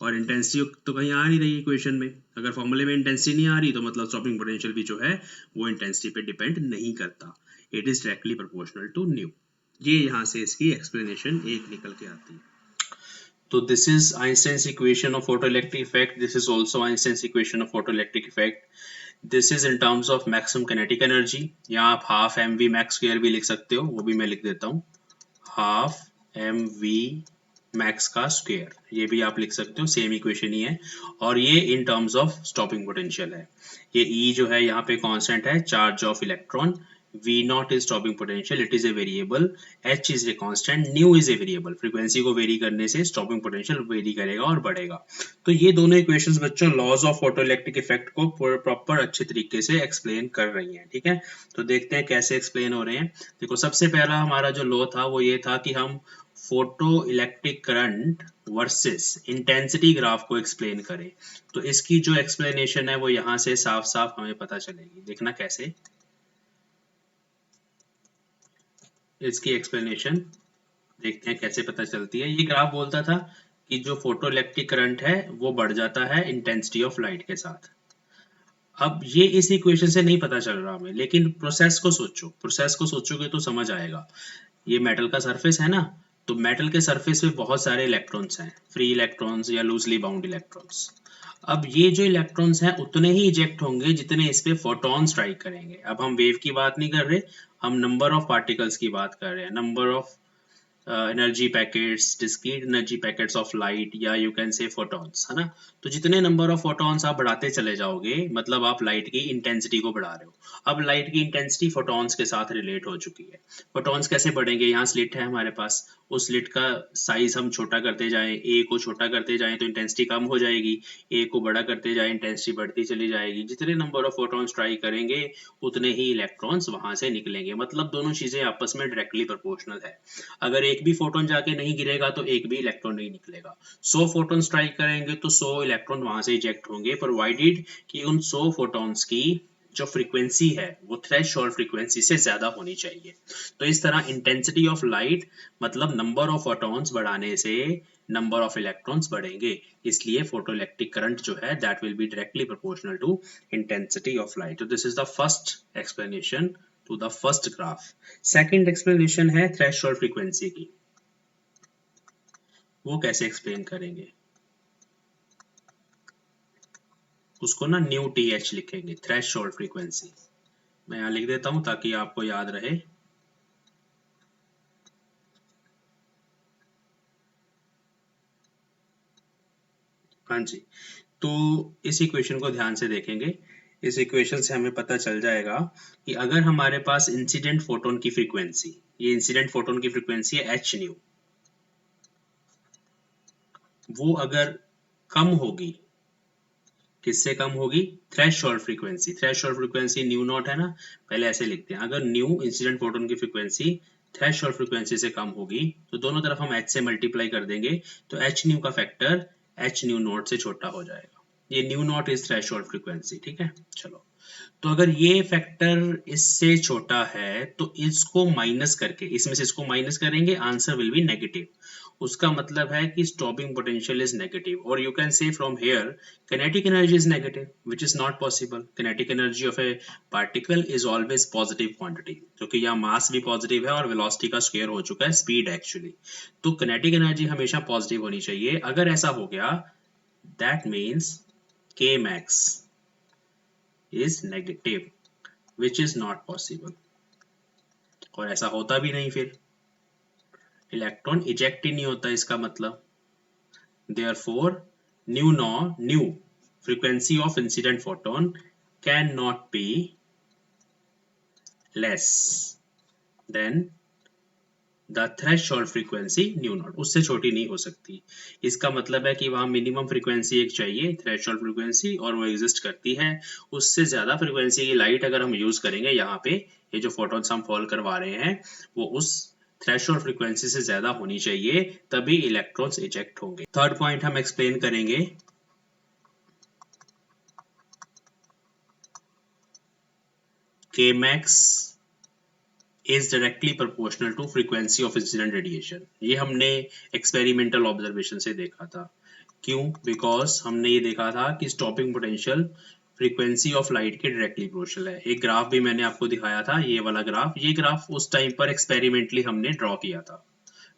और इंटेंसिटी तो कहीं आ नहीं रही इक्वेशन में। अगर फॉर्मूले में इंटेंसिटी नहीं आ रही तो मतलब स्टॉपिंग पोटेंशियल भी जो है वो इंटेंसिटी पे डिपेंड नहीं करता। It is directly proportional to nu. ये यहाँ से इसकी एक्सप्लेनेशन एक निकल के आती है। तो this is Einstein's equation of photoelectric effect. This is also Einstein's equation of photoelectric effect. This is in terms of maximum kinetic energy. यहाँ आप हाफ mv मैक्स स्क्वायर भी लिख सकते हो, वो भी मैं लिख देता हूँ, हाफ mv मैक्स का स्क्वायर, ये भी आप लिख सकते हो, सेम इक्वेशन ही है। और ये in terms of stopping potential है। ये E जो है यहाँ पे कांस्टेंट है, charge of electron. V0 is stopping potential, it is a variable, H is a constant, nu is a variable। Frequency को वेरी करने से स्टॉपिंग पोटेंशियल वेरी करेगा और बढ़ेगा। तो ये दोनों इक्वेशंस बच्चों लॉज ऑफ फोटोइलेक्ट्रिक इफेक्ट को प्रॉपर अच्छे तरीके से एक्सप्लेन कर रही हैं। ठीक है, तो देखते हैं कैसे एक्सप्लेन हो रहे हैं। देखो सबसे पहला हमारा जो लॉ था वो ये था कि हम photo electric current versus intensity graph को एक्सप्लेन करें। तो इसकी जो एक्सप्लेनेशन है वो यहाँ से साफ साफ हमें पता चलेगी। देखना कैसे इसकी एक्सप्लेनेशन देखते हैं कैसे पता चलती है। ये ग्राफ बोलता था कि जो फोटो इलेक्ट्रिक करंट है वो बढ़ जाता है इंटेंसिटी ऑफ लाइट के साथ। अब ये इस इक्वेशन से नहीं पता चल रहा हमें, लेकिन प्रोसेस को सोचो, प्रोसेस को सोचोगे तो समझ आएगा। ये मेटल का सरफेस है ना, तो मेटल के सरफेस पे बहुत सारे इलेक्ट्रॉन्स हैं, फ्री इलेक्ट्रॉन्स या लूजली बाउंड इलेक्ट्रॉन्स। अब ये जो इलेक्ट्रॉन्स हैं उतने ही इजेक्ट होंगे जितने इस पे फोटॉन स्ट्राइक करेंगे। अब हम वेव की बात नहीं कर रहे, हम नंबर ऑफ पार्टिकल्स की बात कर रहे हैं, number of energy packets, discrete energy packets of light, या यू कैन से फोटॉन्स, है ना। तो जितने नंबर ऑफ फोटॉन्स आप बढ़ाते चले जाओगे मतलब आप लाइट की इंटेंसिटी को बढ़ा रहे हो। अब लाइट की इंटेंसिटी फोटॉन्स के साथ रिलेट हो चुकी है। फोटॉन्स कैसे बढ़ेंगे? यहाँ स्लिट है हमारे पास, उस स्लिट का साइज हम छोटा करते जाएं, ए को छोटा करते जाएं तो इंटेंसिटी कम हो जाएगी, ए को बड़ा करते जाएं इंटेंसिटी बढ़ती चली जाएगी। जितने नंबर ऑफ फोटॉन्स ट्राई करेंगे उतने ही इलेक्ट्रॉन्स वहां से निकलेंगे। मतलब दोनों चीजें आपस में डायरेक्टली प्रोपोर्शनल है। अगर एक भी फोटोन जाके नहीं गिरेगा तो एक भी इलेक्ट्रॉन नहीं निकलेगा। 100 फोटोन स्ट्राइक करेंगे तो 100 इलेक्ट्रॉन वहां से इजेक्ट होंगे, प्रोवाइडेड कि उन 100 फोटॉन्स की जो फ्रीक्वेंसी है वो थ्रेशोल्ड फ्रीक्वेंसी से ज्यादा होनी चाहिए। तो इस तरह इंटेंसिटी ऑफ लाइट मतलब नंबर ऑफ फोटॉन्स बढ़ाने से नंबर ऑफ इलेक्ट्रॉन्स बढ़ेंगे, इसलिए फोटोइलेक्ट्रिक करंट जो है that will be directly proportional to intensity of light. तो this is the first explanation to the first graph. Second explanation है threshold frequency की। वो कैसे एक्सप्लेन करेंगे? उसको ना न्यू टीएच लिखेंगे, थ्रेशोल्ड फ्रीक्वेंसी। मैं यहाँ लिख देता हूं ताकि आपको याद रहे। हाँ जी, तो इस इक्वेशन को ध्यान से देखेंगे। इस इक्वेशन से हमें पता चल जाएगा कि अगर हमारे पास इंसिडेंट फोटोन की फ्रीक्वेंसी, ये इंसिडेंट फोटोन की फ्रीक्वेंसी है एच न्यू, वो अगर कम होगी, किससे कम होगी? Threshold frequency. Threshold frequency new not है ना, पहले ऐसे लिखते हैं। अगर न्यू इंसिडेंट फोटोन की फ्रीक्वेंसी थ्रेशोल्ड फ्रीक्वेंसी से कम होगी तो दोनों तरफ हम h से मल्टीप्लाई कर देंगे, तो h न्यू का फैक्टर h न्यू नॉट से छोटा हो जाएगा। ये new not is threshold frequency. ठीक है, चलो, तो अगर ये फैक्टर इससे छोटा है तो इसको माइनस करके, इसमें से इसको माइनस करेंगे, आंसर विल बी नेगेटिव। उसका मतलब है कि स्टॉपिंग पोटेंशियल इज नेगेटिव, और you can say from here kinetic energy is negative, which is not possible. Kinetic energy of a particle is always positive quantity, क्योंकि यहाँ मास भी positive है और वेलोसिटी का स्क्वायर हो चुका है स्पीड एक्चुअली, तो kinetic एनर्जी हमेशा पॉजिटिव होनी चाहिए। अगर ऐसा हो गया that means k max is negative, which is not possible, और ऐसा होता भी नहीं, फिर इलेक्ट्रॉन इजेक्ट ही नहीं होता इसका मतलब। Therefore, new frequency of incident photon cannot be less than the threshold frequency nu naught, उससे छोटी नहीं हो सकती। इसका मतलब है कि वहाँ मिनिमम फ्रीक्वेंसी एक चाहिए, थ्रेशोल्ड फ्रीक्वेंसी, और वो एग्जिस्ट करती है। उससे ज़्यादा फ्रीक्वेंसी की लाइट अगर हम यूज़ करेंगे यहाँ पे, ये जो फोटोन्स हम फॉल करवा रहे हैं वो उस थ्रेशोल्ड फ्रीक्वेंसी से ज़्यादा होनी चाहिए, तभी इलेक्ट्रॉन्स इजेक्ट होंगे। थर्ड पॉइंट हम एक्सप्लेन करेंगे, Kmax is directly proportional to frequency of incident radiation। ये हमने एक्सपेरिमेंटल ऑब्जर्वेशन से देखा था। क्यों? बिकॉज हमने ये देखा था कि stopping potential frequency of light के डायरेक्टली प्रोपोर्शनल है। एक ग्राफ भी मैंने आपको दिखाया था, ये वाला ग्राफ। ये ग्राफ उस टाइम पर एक्सपेरिमेंटली हमने ड्रॉ किया था।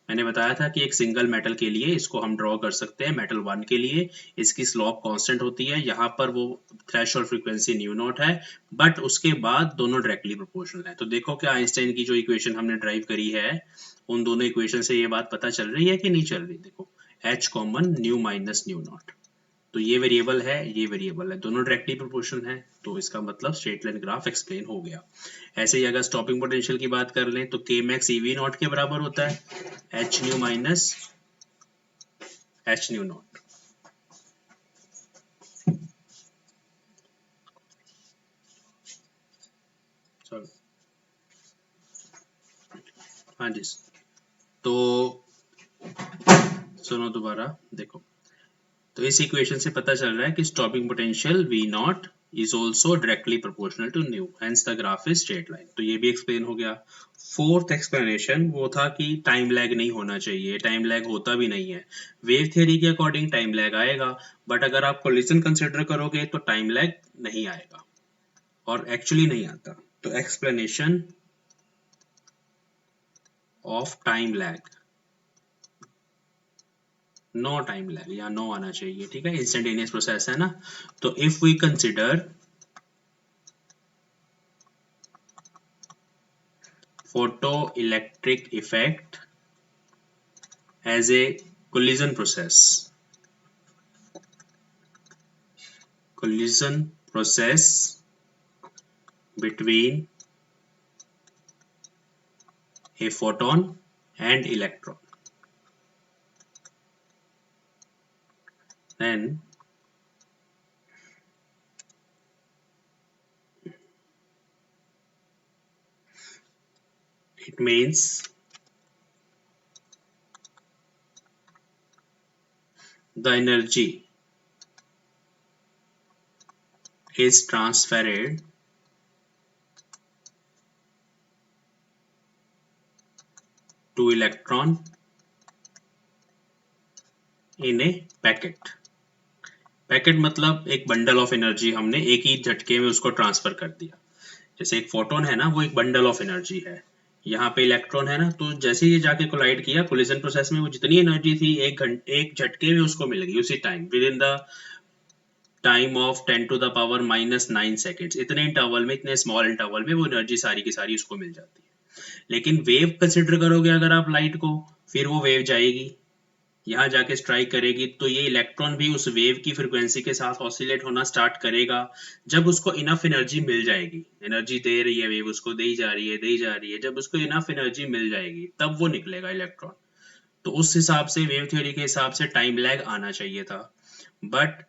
मैंने बताया था कि एक सिंगल मेटल के लिए इसको हम ड्रॉ कर सकते हैं। मेटल 1 के लिए इसकी स्लोप कांस्टेंट होती है, यहाँ पर वो थ्रेशोल्ड फ्रीक्वेंसी न्यू नॉट है, बट उसके बाद दोनों डायरेक्टली प्रोपोर्शनल है। तो देखो क्या आइंस्टाइन की जो इक्वेशन हमने ड्राइव करी है, उन दोनों इक्वेशन से ये बात पता चल रही है कि नहीं चल रही? देखो H common new minus nu naught, तो ये वेरिएबल है, ये वेरिएबल है, दोनों डायरेक्टली प्रोपोर्शनल है, तो इसका मतलब स्ट्रेट लाइन ग्राफ एक्सप्लेन हो गया। ऐसे ही अगर स्टॉपिंग पोटेंशियल की बात कर लें तो के मैक्स ईवी नॉट के बराबर होता है H nu minus H new not. चलो, हाँ जी, तो सुनो दोबारा, देखो तो इस इक्वेशन से पता चल रहा है कि stopping potential V not is also directly proportional to nu, hence the graph is straight line। तो ये भी एक्सप्लेन हो गया। फोर्थ एक्सप्लेनेशन वो था कि टाइम लैग नहीं होना चाहिए, टाइम लैग होता भी नहीं है। वेव थ्योरी के अकॉर्डिंग टाइम लैग आएगा, बट अगर आप कोलिजन कंसिडर करोगे तो टाइम लैग नहीं आएगा, और एक्चुअली नहीं आता। तो explanation of time lag, no time lag, या नो आना चाहिए, ठीक है, इंस्टेंटेनियस प्रोसेस है ना। तो if we consider photoelectric effect as a collision process between a photon and electron, then it means the energy is transferred to electron in a packet। Packet मतलब एक बंडल ऑफ एनर्जी हमने एक ही झटके में उसको ट्रांसफर कर दिया। जैसे एक फोटोन है ना, वो एक बंडल ऑफ एनर्जी है, यहाँ पे इलेक्ट्रॉन है ना, तो जैसे ही जाके कोलाइड किया कोलिजन प्रोसेस में, वो जितनी एनर्जी थी एक झटके में उसको मिल गई उसी time, with in the time of 10 to the power -9 seconds. इतने इंटरवल में, इतने स्मॉल इंटरवल में वो एनर्जी सारी की सारी उसको मिल जाती है। लेकिन वेव कंसिडर करोगे अगर आप लाइट को, फिर वो वेव जाएगी, यहाँ जाके स्ट्राइक करेगी, तो ये इलेक्ट्रॉन भी उस वेव की फ्रीक्वेंसी के साथ ऑसिलेट होना स्टार्ट करेगा। जब उसको इनफ एनर्जी मिल जाएगी, एनर्जी दे रही है वेव, उसको दी जा रही है, दी जा रही है, जब उसको इनफ एनर्जी मिल जाएगी तब वो निकलेगा इलेक्ट्रॉन। तो उस हिसाब से वेव थ्योरी के हिसाब से टाइम लैग आना चाहिए था, बट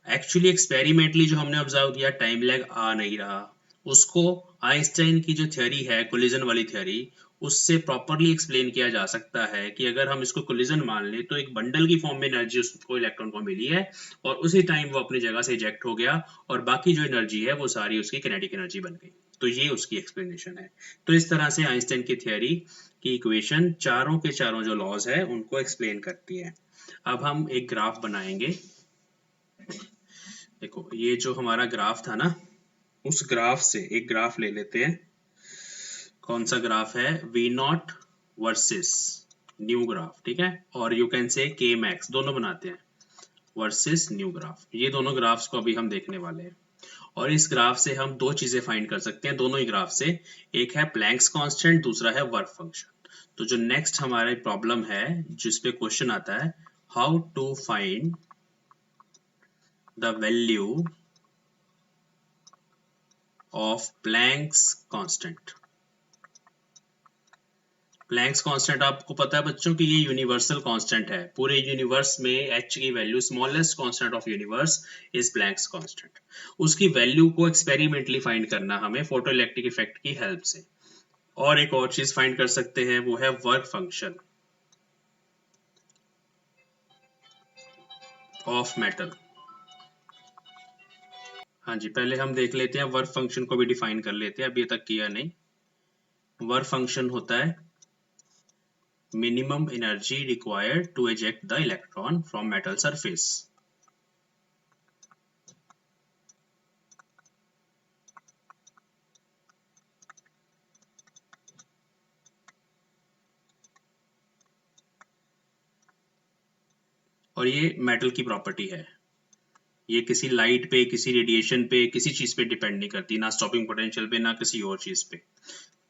एक्चुअली एक्सपेरिमेंटली जो हमने ऑब्जर्व किया टाइम लैग आ नहीं रहा। उसको आइंस्टाइन की जो थ्योरी है कोलिजन वाली थ्योरी, उससे प्रॉपरली एक्सप्लेन किया जा सकता है कि अगर हम इसको कोलिजन मान लें तो एक बंडल की फॉर्म में एनर्जी उसको इलेक्ट्रॉन को मिली है, और उसी टाइम वो अपनी जगह से इजेक्ट हो गया, और बाकी जो एनर्जी है वो सारी उसकी किनेटिक एनर्जी बन गई। तो ये उसकी एक्सप्लेनेशन है। तो इस तरह से आइंस्टाइन की थ्योरी की इक्वेशन चारों के चारों जो लॉज है उनको एक्सप्लेन करती है। अब हम एक ग्राफ बनाएंगे। देखो ये जो हमारा ग्राफ था ना, उस ग्राफ से एक ग्राफ ले लेते हैं। कौन सा ग्राफ है? V nought versus nu graph, ठीक है। और you can say k max, दोनों बनाते हैं, वर्सेस न्यू ग्राफ। ये दोनों ग्राफ्स को अभी हम देखने वाले हैं। और इस ग्राफ से हम दो चीजें फाइंड कर सकते हैं दोनों ही ग्राफ से। एक है प्लैंक्स कांस्टेंट, दूसरा है वर्क फंक्शन। तो जो नेक्स्ट हमारा प्रॉब्लम है जिसपे क्वेश्चन आता है, how to find the value of Planck's constant. Planck's constant आपको पता है बच्चों कि ये यूनिवर्सल कांस्टेंट है। पूरे यूनिवर्स में h की value, smallest constant of universe is Planck's constant. उसकी वैल्यू को एक्सपेरिमेंटली फाइंड करना हमें फोटोइलेक्ट्रिक इफेक्ट की हेल्प से। और एक और चीज फाइंड कर सकते हैं, वो है वर्क फंक्शन ऑफ मेटल। हाँ जी, पहले हम देख लेते हैं, वर्क फंक्शन को भी डिफाइन कर लेते हैं, अभी तक किया नहीं। वर्क फंक्शन होता है minimum energy required to eject the electron from metal surface। और ये मेटल की प्रॉपर्टी है, ये किसी लाइट पे, किसी रेडिएशन पे, किसी चीज पे डिपेंड नहीं करती, ना स्टॉपिंग पोटेंशियल पे, ना किसी और चीज पे।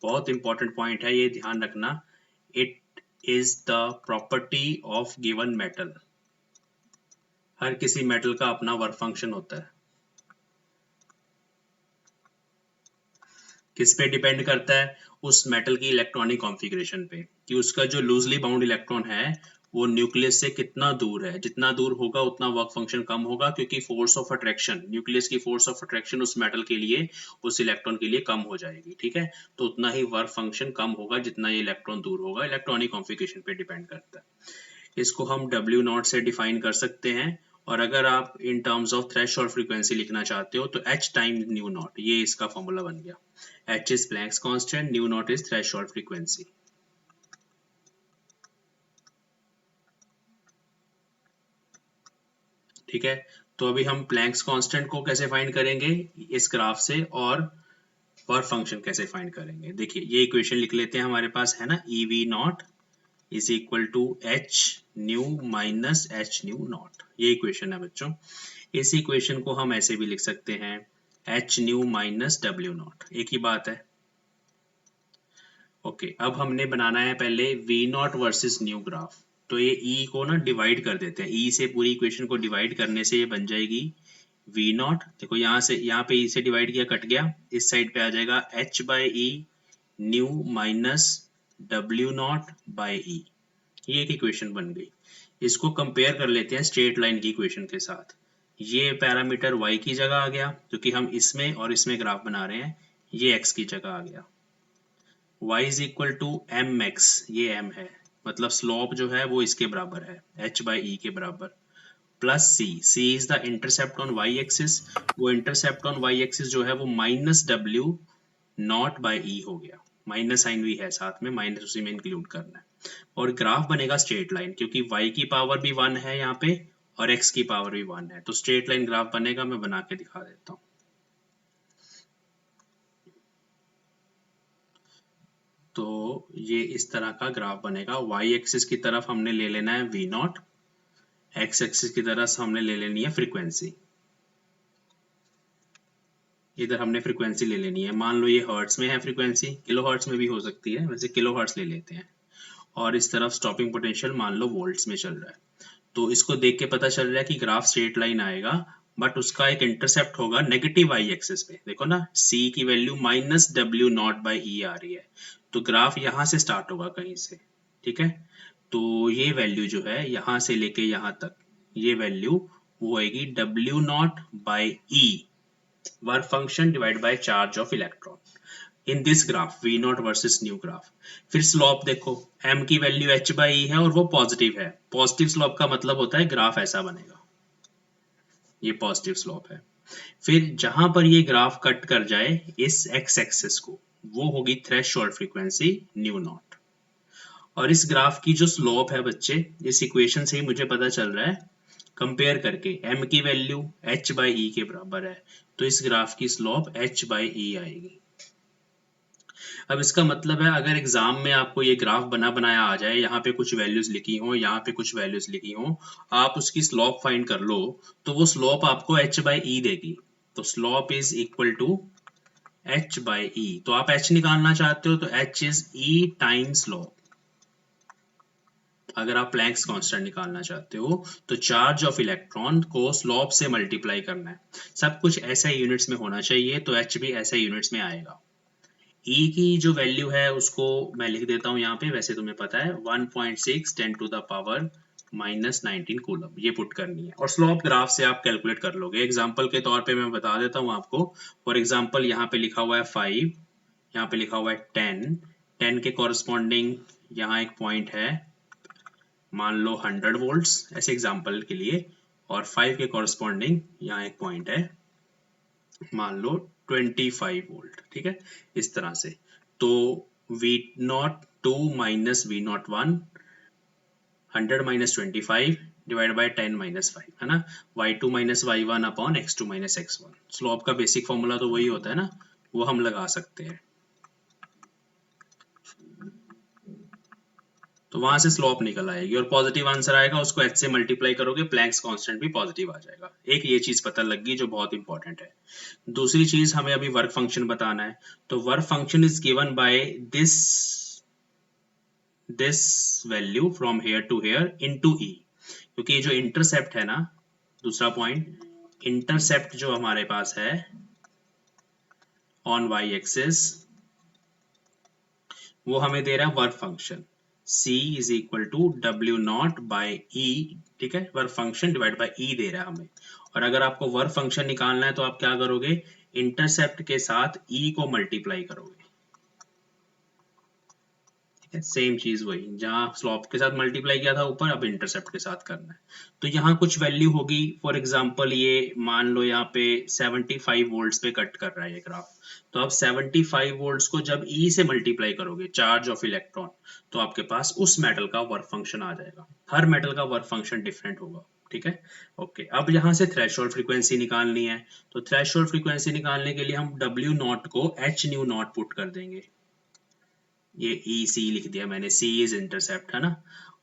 बहुत इंपॉर्टेंट पॉइंट है, ये ध्यान रखना। It is the property of given metal. हर किसी मेटल का अपना वर्क फंक्शन होता है। किस पे डिपेंड करता है? उस मेटल की इलेक्ट्रॉनिक कॉन्फ़िगरेशन पे, कि उसका जो लूजली बाउंड इलेक्ट्रॉन है वो न्यूक्लियस से कितना दूर है। जितना दूर होगा उतना वर्क फंक्शन कम होगा, क्योंकि फोर्स ऑफ अट्रैक्शन, न्यूक्लियस की फोर्स ऑफ अट्रैक्शन उस मेटल के लिए, उस इलेक्ट्रॉन के लिए कम हो जाएगी, ठीक है। तो उतना ही वर्क फंक्शन कम होगा जितना ये इलेक्ट्रॉन दूर होगा। इलेक्ट्रॉनिक कॉन्फ़िगरेशन पे डिपेंड करता है। इसको हम W नॉट से डिफाइन कर सकते हैं। और अगर आप in terms of threshold frequency लिखना चाहते हो तो H टाइम्स न्यू नॉट, ये इसका फॉर्मूला बन गया। H is Planck's constant, nu naught is threshold frequency। ठीक है, तो अभी हम प्लैंक्स कांस्टेंट को कैसे फाइंड करेंगे इस ग्राफ से, और वर्क फंक्शन कैसे फाइंड करेंगे। देखिए ये इक्वेशन लिख लेते हैं, हमारे पास है ना, EV nought is equal to H nu minus H nu nought. ये इक्वेशन है बच्चों। इस इक्वेशन को हम ऐसे भी लिख सकते हैं, H nu minus W not, एक ही बात है। ओके, अब हमने बनाना है पहले V not versus nu graph. तो ये E को ना डिवाइड कर देते हैं, E से पूरी इक्वेशन को डिवाइड करने से ये बन जाएगी V नॉट। देखो यहाँ से, यहाँ पे E से डिवाइड किया, कट गया, इस साइड पे आ जाएगा H by E new minus W nought by E। ये एक इक्वेशन बन गई। इसको कंपेयर कर लेते हैं स्ट्रेट लाइन की इक्वेशन के साथ। ये पैरामीटर Y की जगह आ गया, क्योंकि हम इसमें और इसमें ग्राफ बना रहे हैं, ये X की जगह आ गया। y is equal to m x, ये m है, मतलब स्लोप जो है वो इसके बराबर है, h बाई ई के बराबर, plus c is the intercept on y axis. वो इंटरसेप्ट ऑन y एक्सिस जो है वो माइनस w नॉट बाई ई हो गया, माइनस साइन भी है साथ में, माइनस उसी में इंक्लूड करना है। और ग्राफ बनेगा स्ट्रेट लाइन, क्योंकि y की पावर भी 1 है यहाँ पे और x की पावर भी 1 है, तो स्ट्रेट लाइन ग्राफ बनेगा। मैं बना के दिखा देता हूँ। तो ये इस तरह का ग्राफ बनेगा। y एक्सिस की तरफ हमने ले लेना है v नॉट, x एक्सिस की तरफ हमने ले लेनी है फ्रीक्वेंसी। इधर हमने फ्रीक्वेंसी ले लेनी है, मान लो ये हर्ट्स में है फ्रीक्वेंसी, किलो हर्ट्स में भी हो सकती है, वैसे किलो हर्ट्स ले लेते हैं। और इस तरफ स्टॉपिंग पोटेंशियल मान लो वोल्ट्स में चल रहा है। तो इसको देख के पता चल रहा है कि ग्राफ स्ट्रेट लाइन आएगा, बट उसका एक इंटरसेप्ट होगा नेगेटिव y एक्सिस पे। देखो ना, c की value minus w nought by e आ रही है, तो ग्राफ यहाँ से स्टार्ट होगा कहीं से, ठीक है। तो ये वैल्यू जो है यहाँ से लेके यहाँ तक, ये वैल्यू वो आएगी w nought by E, work function divide by charge of electron, in this graph V not versus nu graph. फिर स्लोप देखो, m की वैल्यू h बाई e है और वो पॉजिटिव है। पॉजिटिव स्लोप का मतलब होता है ग्राफ ऐसा बनेगा, ये पॉजिटिव स्लोप है। फिर जहां पर ये ग्राफ कट कर जाए इस x एक्सिस को, वो होगी थ्रेशोल्ड फ्रीक्वेंसी न्यू नॉट। और इस ग्राफ की जो स्लोप है बच्चे, इस इक्वेशन से ही मुझे पता चल रहा है, कंपेयर करके m की वैल्यू h बाई ई के बराबर है, तो इस ग्राफ की स्लोप h बाई ई आएगी। अब इसका मतलब है अगर एग्जाम में आपको ये ग्राफ बना बनाया आ जाए, यहाँ पे कुछ वैल्यूज लिखी हो, यहाँ पे कुछ वैल्यूज लिखी हो, आप उसकी स्लोप फाइंड कर लो, तो वो स्लोप आपको h बाई ई देगी। तो slope is equal to h by e. तो आप h निकालना चाहते हो तो h is e times slope. अगर आप प्लैंक्स कांस्टेंट निकालना चाहते हो तो चार्ज ऑफ इलेक्ट्रॉन को स्लोप से मल्टीप्लाई करना है। सब कुछ ऐसे यूनिट्स में होना चाहिए, तो h भी ऐसे यूनिट्स में आएगा। E की जो वैल्यू है उसको मैं लिख देता हूँ यहाँ पे, वैसे तुम्हें पता है 1.6 10 टू द पावर -19 कूलम, ये पुट करनी है और स्लोप ग्राफ से आप कैलकुलेट कर लोगे। एग्जांपल के तौर पे मैं बता देता हूँ आपको। फॉर एग्जांपल यहाँ पे लिखा हुआ है 5, यहाँ पे लिखा हुआ है 10 के कॉरस्पॉन्डिंग यहाँ एक पॉइंट है, मान लो 100 वोल्ट्स ऐसे एग्जांपल के लिए, और 5 के कॉरस्पॉन्डिंग यहाँ एक पॉइंट है, मान लो 25 वोल्ट। ठीक है, इस तरह से। तो V02 minus V01, 100 minus 25 divide by 10 minus 5, है ना, y2 minus y1 upon x2 minus x1। Slope का बेसिक फॉर्मूला तो वही होता है ना, वो हम लगा सकते हैं। तो वहां से स्लोप निकल आएगी और पॉजिटिव आंसर आएगा, उसको h से मल्टीप्लाई करोगे, प्लैंक्स कांस्टेंट भी पॉजिटिव आ जाएगा। एक ये चीज पता लग गई जो बहुत इंपॉर्टेंट है। दूसरी चीज हमें अभी वर्क फंक्शन बताना है। तो work function is given by this value from here to here into e, क्योंकि ये जो इंटरसेप्ट है ना, दूसरा पॉइंट, इंटरसेप्ट जो हमारे पास है ऑन y एक्सिस, वो हमें दे रहा है work function c is equal to W naught by E. ठीक है, work function divide by E दे रहा है हमें। और अगर आपको वर्क फंक्शन निकालना है तो आप क्या करोगे, इंटरसेप्ट के साथ ई को मल्टीप्लाई करोगे। सेम चीज वही, जहां स्लोप के साथ मल्टीप्लाई किया था ऊपर, अब इंटरसेप्ट के साथ करना है। तो यहाँ कुछ वैल्यू होगी, फॉर एग्जांपल ये मान लो यहाँ पे 75 वोल्ट्स पे कट कर रहा है ये ग्राफ। तो अब 75 वोल्ट्स को जब E से मल्टीप्लाई करोगे, चार्ज ऑफ इलेक्ट्रॉन, तो आपके पास उस मेटल का वर्क फंक्शन आ जाएगा। हर मेटल का वर्क फंक्शन डिफरेंट होगा। ठीक है, ओके। अब यहाँ से थ्रेशोल्ड फ्रीक्वेंसी निकालनी है। तो थ्रेशोल्ड फ्रीक्वेंसी निकालने के लिए हम W नॉट को h न्यू नॉट पुट कर देंगे। ये EC लिख दिया मैंने, C इज इंटरसेप्ट, है ना,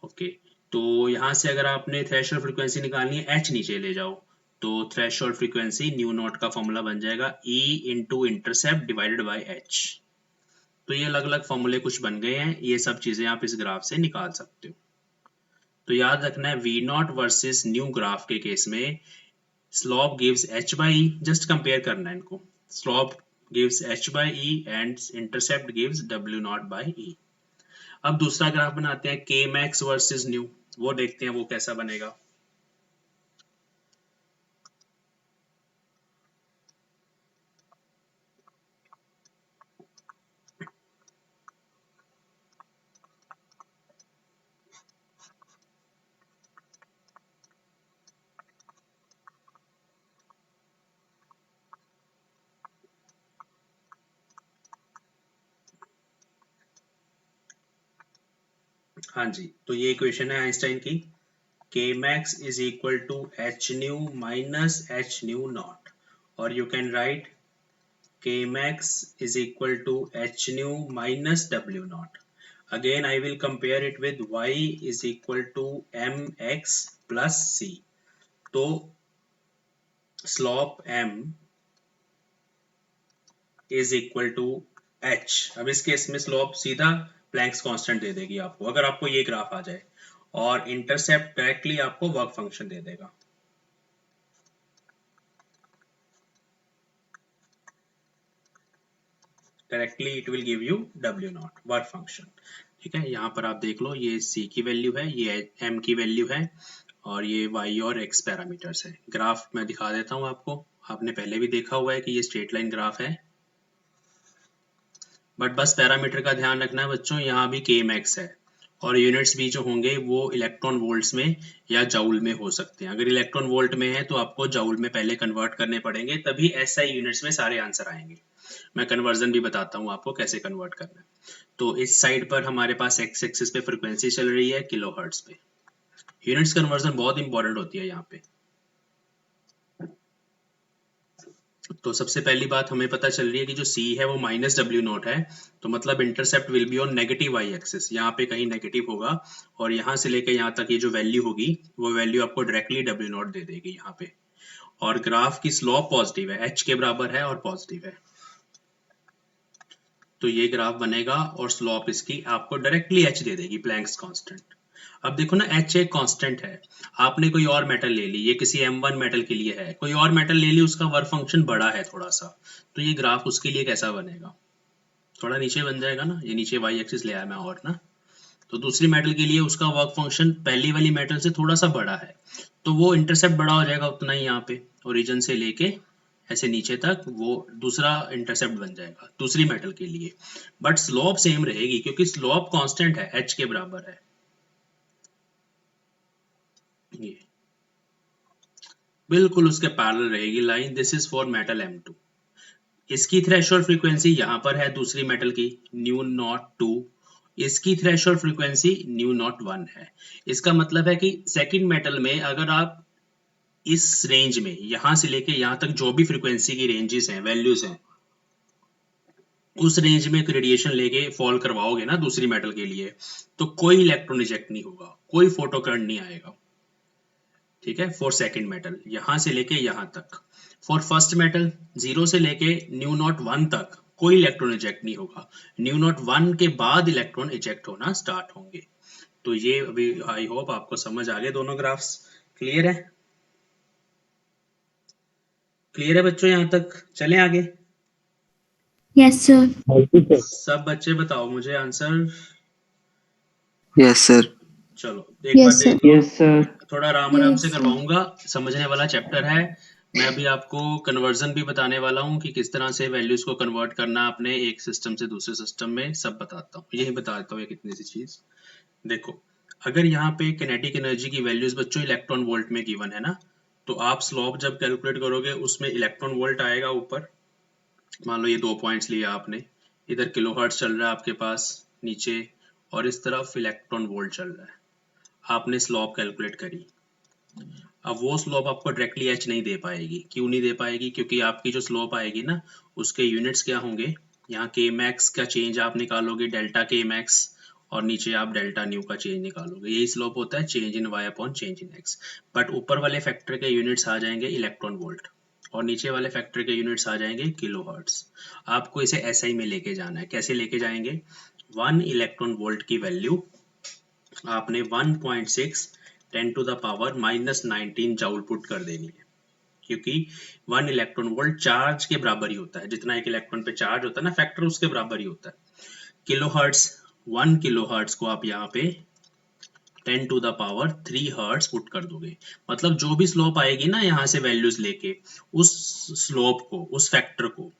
ओके। तो यहाँ से अगर आपने थ्रेशोल्ड फ्रीक्वेंसी निकालनी है, H नीचे ले जाओ, तो थ्रेशोल्ड फ्रीक्वेंसी न्यू नॉट का फॉर्मूला बन जाएगा E into intercept divided by H। तो ये अलग अलग फॉर्मूले कुछ बन गए हैं, ये सब चीजें आप इस ग्राफ से निकाल सकते हो। तो याद रखना है V not versus nu graph के केस में slope gives h by e, just compare करना है इनको। Slope gives h by e and intercept gives w naught by e। अब दूसरा ग्राफ बनाते हैं k max वर्सेस न्यू, वो देखते हैं वो कैसा बनेगा। हाँ जी, तो ये इक्वेशन है आइंस्टाइन की, k max is equal to h nu minus h nu naught, और you can write k max is equal to h nu minus w naught। Again I will compare it with y is equal to mx plus c। तो slope m is equal to h। अब इस case में slope सीधा Planck's constant दे देगी आपको, अगर आपको ये ग्राफ आ जाए, और इंटरसेप्ट डायरेक्टली आपको वर्क फंक्शन दे देगा। Directly it will give you w not work function. ठीक है, यहाँ पर आप देख लो, ये c की वैल्यू है, ये m की वैल्यू है, और ये y और x पैरामीटर्स है। ग्राफ मैं दिखा देता हूँ आपको, आपने पहले भी देखा हुआ है कि ये स्ट्रेट लाइन ग्राफ है, बट बस पैरामीटर का ध्यान रखना है बच्चों, यहाँ भी k max है, और यूनिट्स भी जो होंगे वो इलेक्ट्रॉन वोल्ट्स में या जाउल में हो सकते हैं। अगर इलेक्ट्रॉन वोल्ट में है तो आपको जाउल में पहले कन्वर्ट करने पड़ेंगे, तभी SI यूनिट्स में सारे आंसर आएंगे। मैं कन्वर्जन भी बताता हूँ आपको कैसे कन्वर्ट करना है। तो इस साइड पर हमारे पास एक्स एक्सिस पे फ्रीक्वेंसी चल रही है किलोहर्ट्ज पे। यूनिट्स कन्वर्जन बहुत इंपॉर्टेंट होती है यहाँ पे। तो सबसे पहली बात हमें पता चल रही है कि जो c है वो माइनस डब्ल्यू नॉट है, तो मतलब intercept will be on negative y axis, यहाँ पे कहीं नेगेटिव होगा और यहाँ से लेके यहाँ तक ये जो वैल्यू होगी वो वैल्यू आपको डायरेक्टली डब्ल्यू नॉट दे देगी यहाँ पे। और ग्राफ की स्लोप पॉजिटिव है, h के बराबर है और पॉजिटिव है, तो ये ग्राफ बनेगा और स्लोप इसकी आपको डायरेक्टली h दे देगी, प्लैंक्स कांस्टेंट। अब देखो ना, h एक कांस्टेंट है। आपने कोई और मेटल ले ली, ये किसी m1 मेटल के लिए है, कोई और मेटल ले ली, उसका वर्क फंक्शन बड़ा है थोड़ा सा, तो ये ग्राफ उसके लिए कैसा बनेगा, थोड़ा नीचे बन जाएगा ना, ये नीचे y एक्सिस ले आया मैं और ना। तो दूसरी मेटल के लिए उसका वर्क फंक्शन पहली वाली मेटल से थोड़ा सा बड़ा है, तो वो इंटरसेप्ट बड़ा हो जाएगा उतना ही, यहाँ पे ओरिजिन से लेके ऐसे नीचे तक वो दूसरा इंटरसेप्ट बन जाएगा दूसरी मेटल के लिए। बट स्लोप सेम रहेगी क्योंकि स्लोप कांस्टेंट है, h के बराबर है। ये बिल्कुल उसके पैरेलल रहेगी line. This is for metal M2। इसकी थ्रेशोल्ड फ्रीक्वेंसी यहाँ पर है दूसरी मेटल की न्यू नॉट 2, इसकी थ्रेशोल्ड फ्रीक्वेंसी न्यू नॉट 1 है। इसका मतलब है कि सेकंड मेटल में अगर आप इस रेंज में यहां से लेके यहां तक जो भी फ्रीक्वेंसी की रेंजेस हैं, वैल्यूज हैं, उस रेंज में एक रेडिएशन लेके फॉल करवाओगे ना दूसरी मेटल के लिए, तो कोई इलेक्ट्रॉन इजेक्ट नहीं होगा, कोई फोटो करंट नहीं आएगा। ठीक है, फॉर सेकंड मेटल यहां से लेके यहां तक। फॉर फर्स्ट मेटल 0 से लेके न्यू नॉट 1 तक कोई इलेक्ट्रॉन इजेक्ट नहीं होगा, न्यू नॉट 1 के बाद इलेक्ट्रॉन इजेक्ट होना स्टार्ट होंगे। तो ये अभी आई होप आपको समझ आ गए दोनों ग्राफ्स। क्लियर है? क्लियर है बच्चों, यहां तक चलें आगे? Yes sir. सब बच्चे बताओ मुझे आंसर। Yes sir. चलो एक बार यस सर। देख लो, यस सर। थोड़ा आराम आराम से यस सर। करवाऊंगा, समझने वाला चैप्टर है। मैं अभी आपको कन्वर्जन भी बताने वाला हूँ कि किस तरह से वैल्यूज को कन्वर्ट करना अपने एक सिस्टम से दूसरे सिस्टम में, सब बताता हूँ, यही बताता हूँ एक इतनी सी चीज। देखो, अगर यहाँ पे किनेटिक एनर्जी की वैल्यूज बच्चों इलेक्ट्रॉन वोल्ट में गिवन है ना, तो आप स्लोप जब कैलकुलेट करोगे उसमें इलेक्ट्रॉन वोल्ट आएगा ऊपर। मान लो ये 2 पॉइंट्स लिए आपने, इधर किलोहर्ट्ज चल रहा है आपके पास नीचे, और इस तरफ इलेक्ट्रॉन वोल्ट चल रहा है। आपने स्लोप कैलकुलेट करी, अब वो स्लोप आपको डायरेक्टली एच नहीं दे पाएगी। क्यों नहीं दे पाएगी? क्योंकि आपकी जो स्लोप आएगी ना, उसके यूनिट्स क्या होंगे, यहाँ के मैक्स का चेंज आप निकालोगे डेल्टा के मैक्स, और नीचे आप डेल्टा न्यू का चेंज निकालोगे। यही स्लोप होता है change in y upon change in x. But ऊपर वाले फैक्टर के यूनिट्स आ जाएंगे इलेक्ट्रॉन वोल्ट, और नीचे वाले फैक्टर के यूनिट्स आ जाएंगे किलो हर्ट्स। आपको इसे एसआई में लेके जाना है। कैसे लेके जाएंगे? 1 इलेक्ट्रॉन वोल्ट की वैल्यू आपने 1.6 10⁻⁻19 जाउल पुट कर देनी है, क्योंकि 1 इलेक्ट्रॉन वोल्ट चार्ज के बराबर ही होता है, जितना एक इलेक्ट्रॉन पे चार्ज होता है ना फैक्टर, उसके बराबर ही होता है। किलो हर्ट्स, 1 किलो हर्ट्स को आप यहाँ पे 10⁻³ हर्ट्स पुट कर दोगे। मतलब जो भी स्लोप आएगी ना यहाँ से वैल्यूज लेके, उस स्लोप को, उस फैक्टर को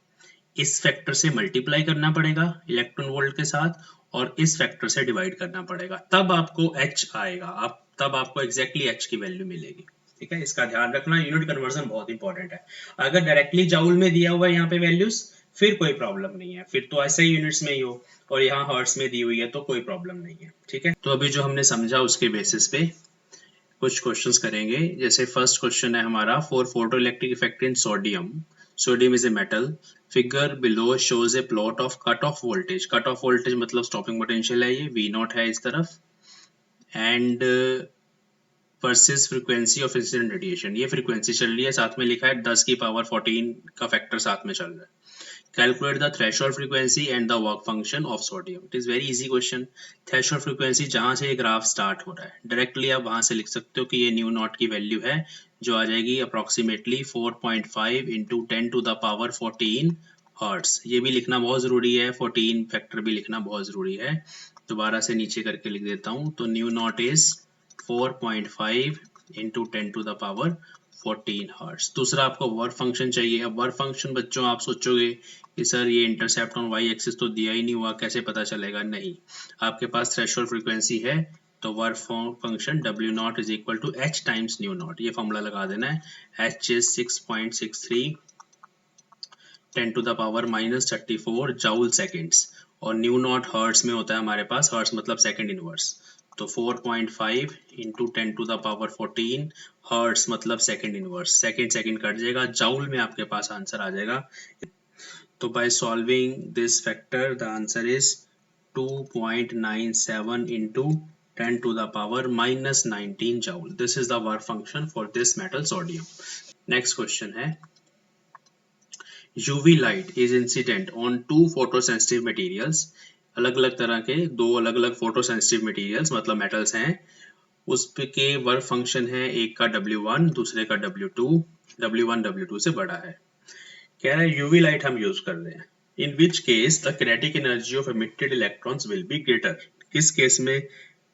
इस फैक्टर से मल्टीप्लाई करना पड़ेगा इलेक्ट्रॉन वोल्ट के साथ, और इस फैक्टर से डिवाइड करना पड़ेगा, तब आपको h आएगा। आप तब आपको एग्जैक्टली h की वैल्यू मिलेगी। ठीक है, इसका ध्यान रखना, यूनिट कन्वर्जन बहुत इंपॉर्टेंट है। अगर डायरेक्टली जाउल में दिया हुआ है यहाँ पे वैल्यूज, फिर कोई प्रॉब्लम नहीं है, फिर तो ऐसे ही यूनिट्स में ही हो, और यहाँ हर्ट्स में दी हुई है तो कोई प्रॉब्लम नहीं है। ठीक है, तो अभी जो हमने समझा उसके बेसिस पे कुछ क्वेश्चंस करेंगे। जैसे फर्स्ट क्वेश्चन है हमारा, for photo electric effect in sodium, sodium is a metal, figure below shows A plot of cut off voltage. Cut off voltage मतलब स्टॉपिंग पोटेंशियल है, ये V नॉट है इस तरफ, and versus frequency of incident radiation. ये frequency चल रही है, साथ में लिखा है 10⁻14 का फैक्टर साथ में चल रहा है। Calculate the threshold frequency and the work function of sodium. It is very easy question. Threshold frequency जहाँ से ये ग्राफ स्टार्ट हो रहा है, डायरेक्टली आप वहाँ से लिख सकते हो कि ये न्यू नॉट की वैल्यू है, जो आ जाएगी अप्रोक्सीमेटली 4.5 इंटू 10⁻14 हर्ट्स। ये भी लिखना बहुत ज़रूरी है, 14 फैक्टर भी लिखना बहुत ज़रूरी है। दोबारा से नीचे करके लिख देता हूँ, तो nu not is 4.5 into 10⁻14 hertz. दूसरा आपको वर्क फंक्शन चाहिए। अब वर्क फंक्शन बच्चों आप सोचोगे कि सर ये इंटरसेप्ट ऑन वाई एक्सिस तो दिया ही नहीं हुआ, कैसे पता चलेगा? नहीं, आपके पास थ्रेशोल्ड फ्रीक्वेंसी है, तो work function W nought is equal to H times nu nought. ये फॉर्मूला लगा देना है, H इज 6.63 10⁻⁻34 जाउल सेकेंड्स, और न्यू नॉट हर्ट्स में होता है हमारे पास, हर्ट्स मतलब सेकंड इनवर्स, तो 4.5 इंटू 10⁻14 हर्ट्स मतलब second inverse, second second cut जाएगा, जाउल में आपके पास आंसर आ जाएगा। तो by solving this factor the answer is 2.97 into 10⁻⁻19 joule. This is the work function for this metal sodium. Next question है, UV light is incident on two photosensitive materials. अलग अलग तरह के दो अलग अलग photosensitive materials मतलब metals हैं, उस के वर्क फंक्शन है, एक का W1 दूसरे का W2, W1 W2 से बड़ा है। कह रहा है UV लाइट हम यूज कर रहे हैं, in which case the kinetic energy of emitted electrons will be greater. किस केस में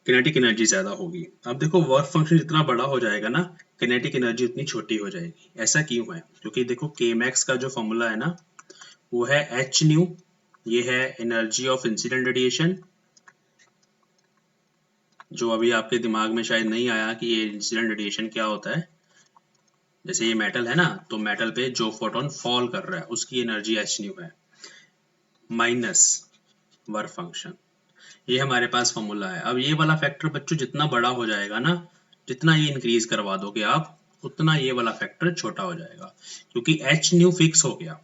किनेटिक एनर्जी ज्यादा होगी? अब देखो वर्क फंक्शन जितना बड़ा हो जाएगा ना, किनेटिक एनर्जी उतनी छोटी हो जाएगी। ऐसा क्यों है? क्योंकि देखो Kmax का जो फॉर्मूला है ना, वो है h न्यू, ये है एनर्जी ऑफ इंसिडेंट रेडिएशन, जो अभी आपके दिमाग में शायद नहीं आया कि ये इंसिडेंट रेडिएशन क्या होता है। जैसे ये मेटल है ना, तो मेटल पे जो फोटोन फॉल कर रहा है उसकी एनर्जी h न्यू है, माइनस वर्क फंक्शन, ये हमारे पास फॉर्मूला है। अब ये वाला फैक्टर बच्चों जितना बड़ा हो जाएगा ना, जितना ये इंक्रीज करवा दोगे आप, उतना ये वाला फैक्टर छोटा हो जाएगा, क्योंकि h न्यू फिक्स हो गया।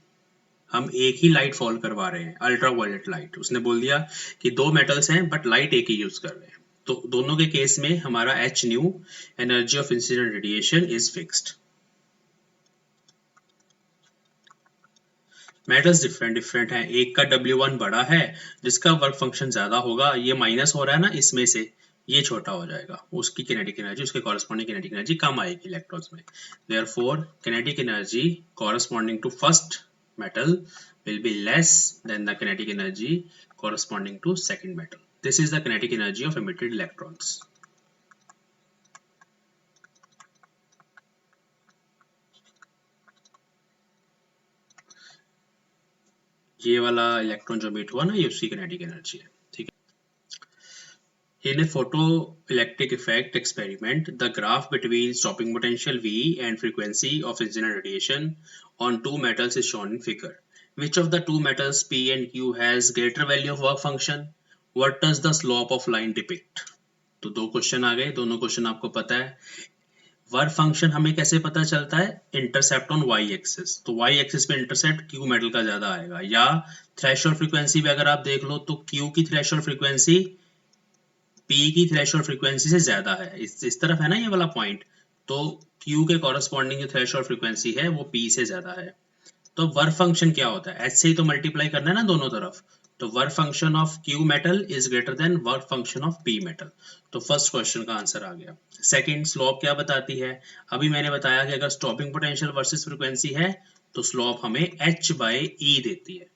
हम एक ही लाइट फॉल करवा रहे हैं, अल्ट्रावायलेट लाइट। उसने बोल दिया कि दो मेटल्स हैं बट लाइट एक ही यूज कर रहे हैं, तो दोनों के केस में हमारा h new energy of incident radiation is fixed. Metals different हैं, एक का W1 बड़ा है जिसका वर्क फंक्शन ज्यादा होगा, ये माइनस हो रहा है ना इसमें से, ये छोटा हो जाएगा, उसकी किनेटिक एनर्जी, उसके कॉरेस्पॉन्डिंग किनेटिक एनर्जी कम आएगी इलेक्ट्रॉन्स में। Therefore kinetic energy corresponding to first metal will be less than the kinetic energy corresponding to second metal. This is the kinetic energy of emitted electrons. ये वाला electron जो meet हुआ ना, ये उसकी किनेटिक एनर्जी है, ठीक है। In a photoelectric effect experiment, the graph between stopping potential V and frequency of incident radiation on two metals is shown in figure. Which of the two metals P and Q has greater value of work function? What does the slope of line depict? तो दो question आ गए, दोनों question आपको पता है। Work function हमें कैसे पता चलता है? इंटरसेप्ट ऑन वाई एक्सिस, तो वाई एक्सिस पे इंटरसेप्ट क्यू मेटल का ज्यादा आएगा, या थ्रेशोल्ड फ्रीक्वेंसी भी अगर आप देख लो तो क्यू की थ्रेशोल्ड फ्रीक्वेंसी पी की थ्रेशोल्ड फ्रीक्वेंसी से ज्यादा है, इस तरफ है ना ये वाला पॉइंट, तो क्यू के कॉरेस्पॉन्डिंग जो थ्रेशोल्ड फ्रीक्वेंसी है वो पी से ज्यादा है। तो वर्क फंक्शन क्या होता है? एच से ही तो मल्टीप्लाई करना है ना दोनों तरफ, तो work function of Q metal is greater than work function of P metal. तो फर्स्ट क्वेश्चन का आंसर आ गया। सेकंड, स्लोप क्या बताती है? अभी मैंने बताया कि अगर स्टॉपिंग पोटेंशियल वर्सेस फ्रीक्वेंसी है तो स्लोप हमें h बाय ई देती है,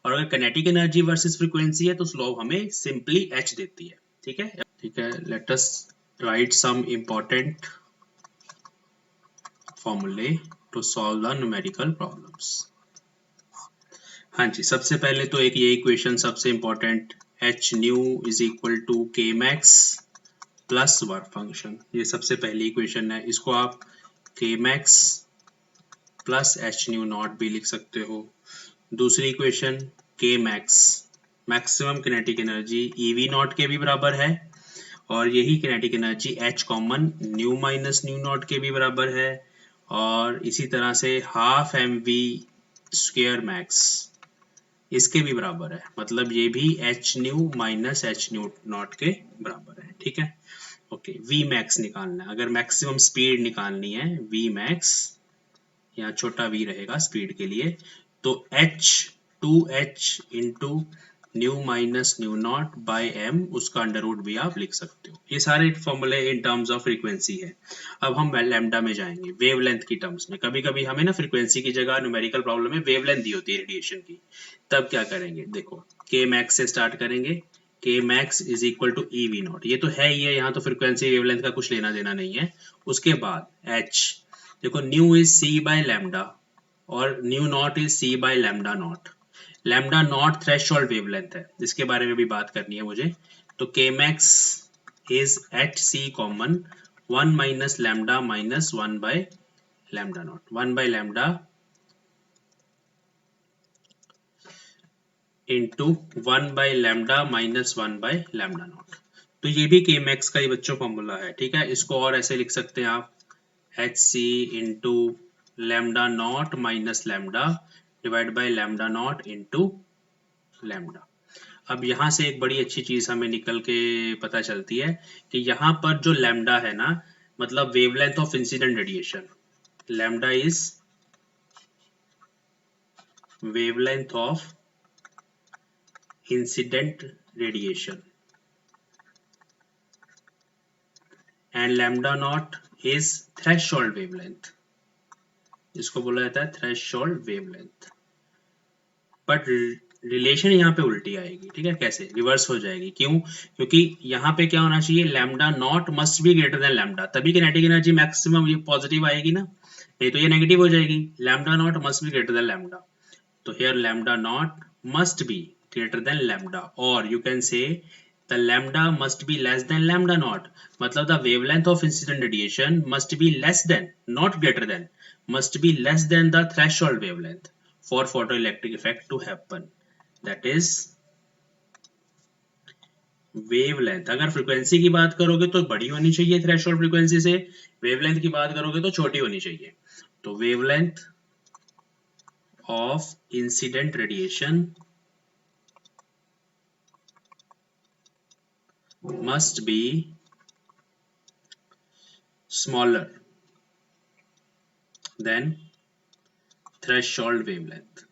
और अगर किनेटिक एनर्जी वर्सेस फ्रीक्वेंसी है तो स्लोप हमें सिंपली h देती है। ठीक है, ठीक है। Let us write some important फॉर्मूले to solve the numerical problems. हाँ जी, सबसे पहले तो एक ये इक्वेशन सबसे important, h nu is equal to k max plus work function, ये सबसे पहली इक्वेशन है। इसको आप k max plus h nu naught भी लिख सकते हो। दूसरी equation k max maximum kinetic energy ev naught के भी बराबर है, और यही kinetic energy h common new minus nu not के भी बराबर है, और इसी तरह से हाफ mv स्क्वायर मैक्स इसके भी बराबर है, मतलब ये भी h nu minus h nu not के बराबर है। ठीक है, ओके। v मैक्स निकालना है, अगर मैक्सिमम स्पीड निकालनी है, v मैक्स यहाँ छोटा v रहेगा स्पीड के लिए, तो h 2h into nu minus nu nought by m, उसका अंडर रूट भी आप लिख सकते हो। ये सारे फॉर्मूले इन टर्म्स ऑफ फ्रीक्वेंसी है। अब हम लैम्डा में जाएंगे, वेवलेंथ की टर्म्स में। कभी कभी हमें ना फ्रीक्वेंसी की जगह न्यूमेरिकल प्रॉब्लम में वेवलेंथ दी होती है रेडिएशन की, तब क्या करेंगे? देखो, k मैक्स से स्टार्ट करेंगे, k max is equal to ev nought, ये तो है ही है, यहाँ तो फ्रीक्वेंसी वेवलेंथ का कुछ लेना देना नहीं है। उसके बाद h, देखो nu is c by lambda और nu not is c by lambda naught. Lambda naught threshold wavelength है, जिसके बारे में भी बात करनी है मुझे। तो k max is at c common 1 minus lambda minus 1 by lambda naught, 1 by lambda into 1/λ-1/λ0। तो ये भी के मैक्स का ही बच्चों फॉर्मूला है, ठीक है। इसको और ऐसे लिख सकते हैं आप, h c into lambda nought minus lambda divide by lambda nought into lambda. अब यहाँ से एक बड़ी अच्छी चीज हमें निकल के पता चलती है कि यहाँ पर जो लैम्डा है ना, मतलब wavelength of incident radiation, lambda is wavelength of incident radiation and lambda naught is threshold wavelength, इसको बोला जाता है threshold wavelength। बट रिलेशन यहाँ पे उल्टी आएगी, ठीक है, कैसे रिवर्स हो जाएगी, क्यों? क्योंकि यहाँ पे क्या होना चाहिए, lambda naught must be greater than lambda, तभी किनेटिक एनर्जी मैक्सिमम ये पॉजिटिव आएगी ना, नहीं तो ये नेगेटिव हो जाएगी। Lambda naught must be greater than lambda, तो here lambda naught must be greater than lambda, or you can say the lambda must be less than lambda naught, मतलब the wavelength of incident radiation must be less than, not greater than, must be less than the threshold wavelength for photoelectric effect to happen, that is wavelength। अगर frequency की बात करोगे तो बड़ी होनी चाहिए threshold frequency से, वेवलेंथ की बात करोगे तो छोटी होनी चाहिए। तो wavelength of incident radiation must be smaller than threshold wavelength।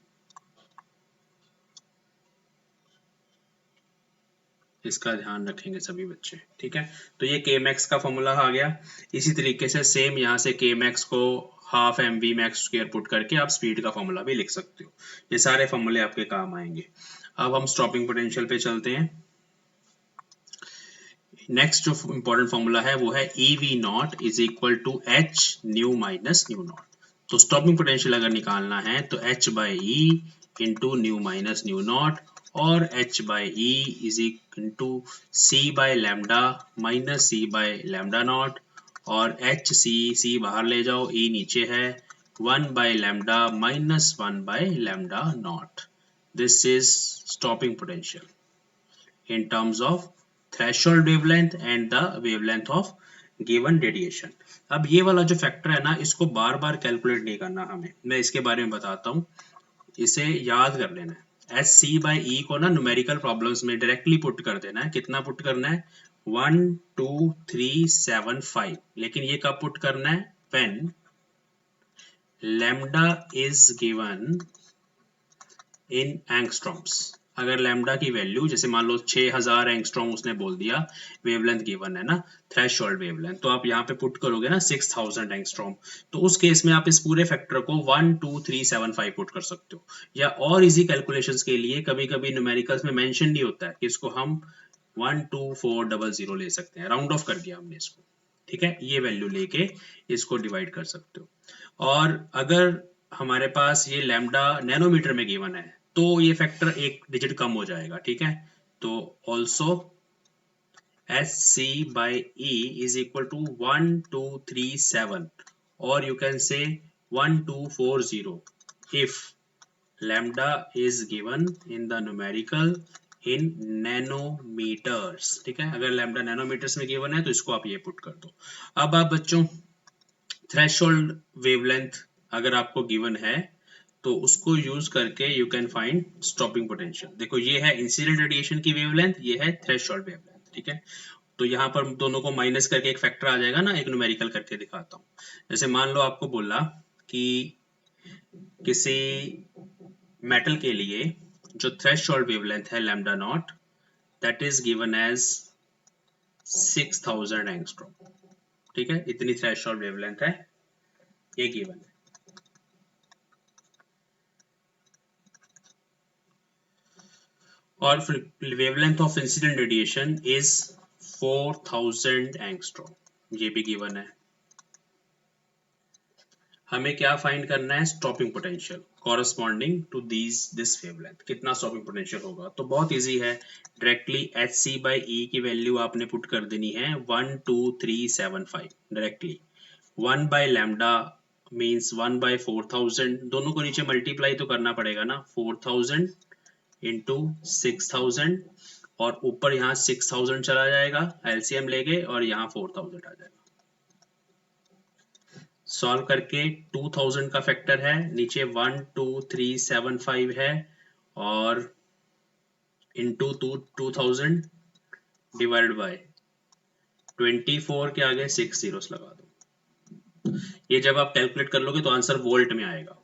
इसका ध्यान रखेंगे सभी बच्चे, ठीक है। तो ये के मैक्स का फॉर्मूला आ गया। इसी तरीके से सेम यहाँ से के मैक्स को half m v max square put करके आप स्पीड का फॉर्मूला भी लिख सकते हो। ये सारे फॉर्मूले आपके काम आएंगे। अब हम स्टॉपिंग पोटेंशियल पे चलते हैं। नेक्स्ट जो इंपॉर्टेंट फॉर्मूला है वो है E V naught is equal to H nu minus nu naught. तो स्टॉपिंग पोटेंशियल अगर निकालना है तो H by E into nu minus nu naught, और H by E is into C by lambda minus C by lambda naught, और H C बाहर ले जाओ, ई नीचे है, 1/λ minus 1/λ naught. This is stopping potential in terms of threshold wavelength and the wavelength of given radiation। अब ये वाला जो फैक्टर है ना, इसको बार बार कैलकुलेट नहीं करना हमें, मैं इसके बारे में बताता हूँ, इसे याद कर लेना है। एस सी बाई ई को ना न्यूमेरिकल प्रॉब्लम्स में डायरेक्टली पुट कर देना है। कितना पुट करना है? 1 2 3 7 5। लेकिन ये कब पुट करना है? When lambda is given in angstroms. अगर लैम्डा की वैल्यू जैसे मान लो 6000 एंगस्ट्रॉम उसने बोल दिया, वेवलेंथ गिवन है ना, थ्रेशोल्ड वेवलेंथ, तो आप यहाँ पे पुट करोगे ना 6000 एंगस्ट्रॉम, तो उस केस में आप इस पूरे फैक्टर को 1 2 3 7 5 पुट कर सकते हो। या और इजी कैलकुलेशंस के लिए कभी कभी न्यूमेरिकल्स में मेंशन नहीं होता है कि इसको हम 12400 ले सकते हैं, राउंड ऑफ कर दिया हमने इसको, ठीक है, ये वैल्यू लेके इसको डिवाइड कर सकते हो। और अगर हमारे पास ये लैम्डा नैनोमीटर में गिवन है तो ये फैक्टर एक डिजिट कम हो जाएगा, ठीक है। तो also as c by E is equal to 1237, और you can say 1240 if lambda is given in the numerical in nanometers, ठीक है। अगर लैम्डा नैनोमीटर्स में गिवन है तो इसको आप ये पुट कर दो। अब आप बच्चों थ्रेशोल्ड वेवलेंथ अगर आपको गिवन है तो उसको यूज करके you can find stopping potential. देखो ये है इंसिडेंट रेडिएशन की वेवलेंथ, ये है थ्रेशोल्ड वेवलेंथ, ठीक है। तो यहाँ पर दोनों को माइनस करके एक फैक्टर आ जाएगा ना, एक न्यूमेरिकल करके दिखाता हूँ। जैसे मान लो आपको बोला कि किसी मेटल के लिए जो थ्रेशोल्ड वेवलेंथ है lambda nought, that is given as 6000 angstrom, ठीक है, इतनी थ्रेशोल्ड वेवलेंथ है, ये गिवन है। और wavelength of incident radiation is 4000 angstrom, ये भी गिवन है। हमें क्या फाइंड करना है? Stopping potential corresponding to this wavelength. कितना स्टॉपिंग पोटेंशियल होगा? तो बहुत इजी है, directly h c by e की वैल्यू आपने पुट कर देनी है 12375 directly. 1 by lambda means 1 by 4000, दोनों को नीचे मल्टीप्लाई तो करना पड़ेगा ना, 4000 इंटू 6000 और ऊपर यहाँ 6000 चला जाएगा एलसीएम लेके और यहाँ 4000 आ जाएगा। सॉल्व करके 2000 का फैक्टर है, नीचे 1 2 3 7 5 है और इंटू 2000 डिवाइड बाय 24 के आगे 6 zeros लगा दो। ये जब आप कैलकुलेट कर लोगे तो आंसर वोल्ट में आएगा।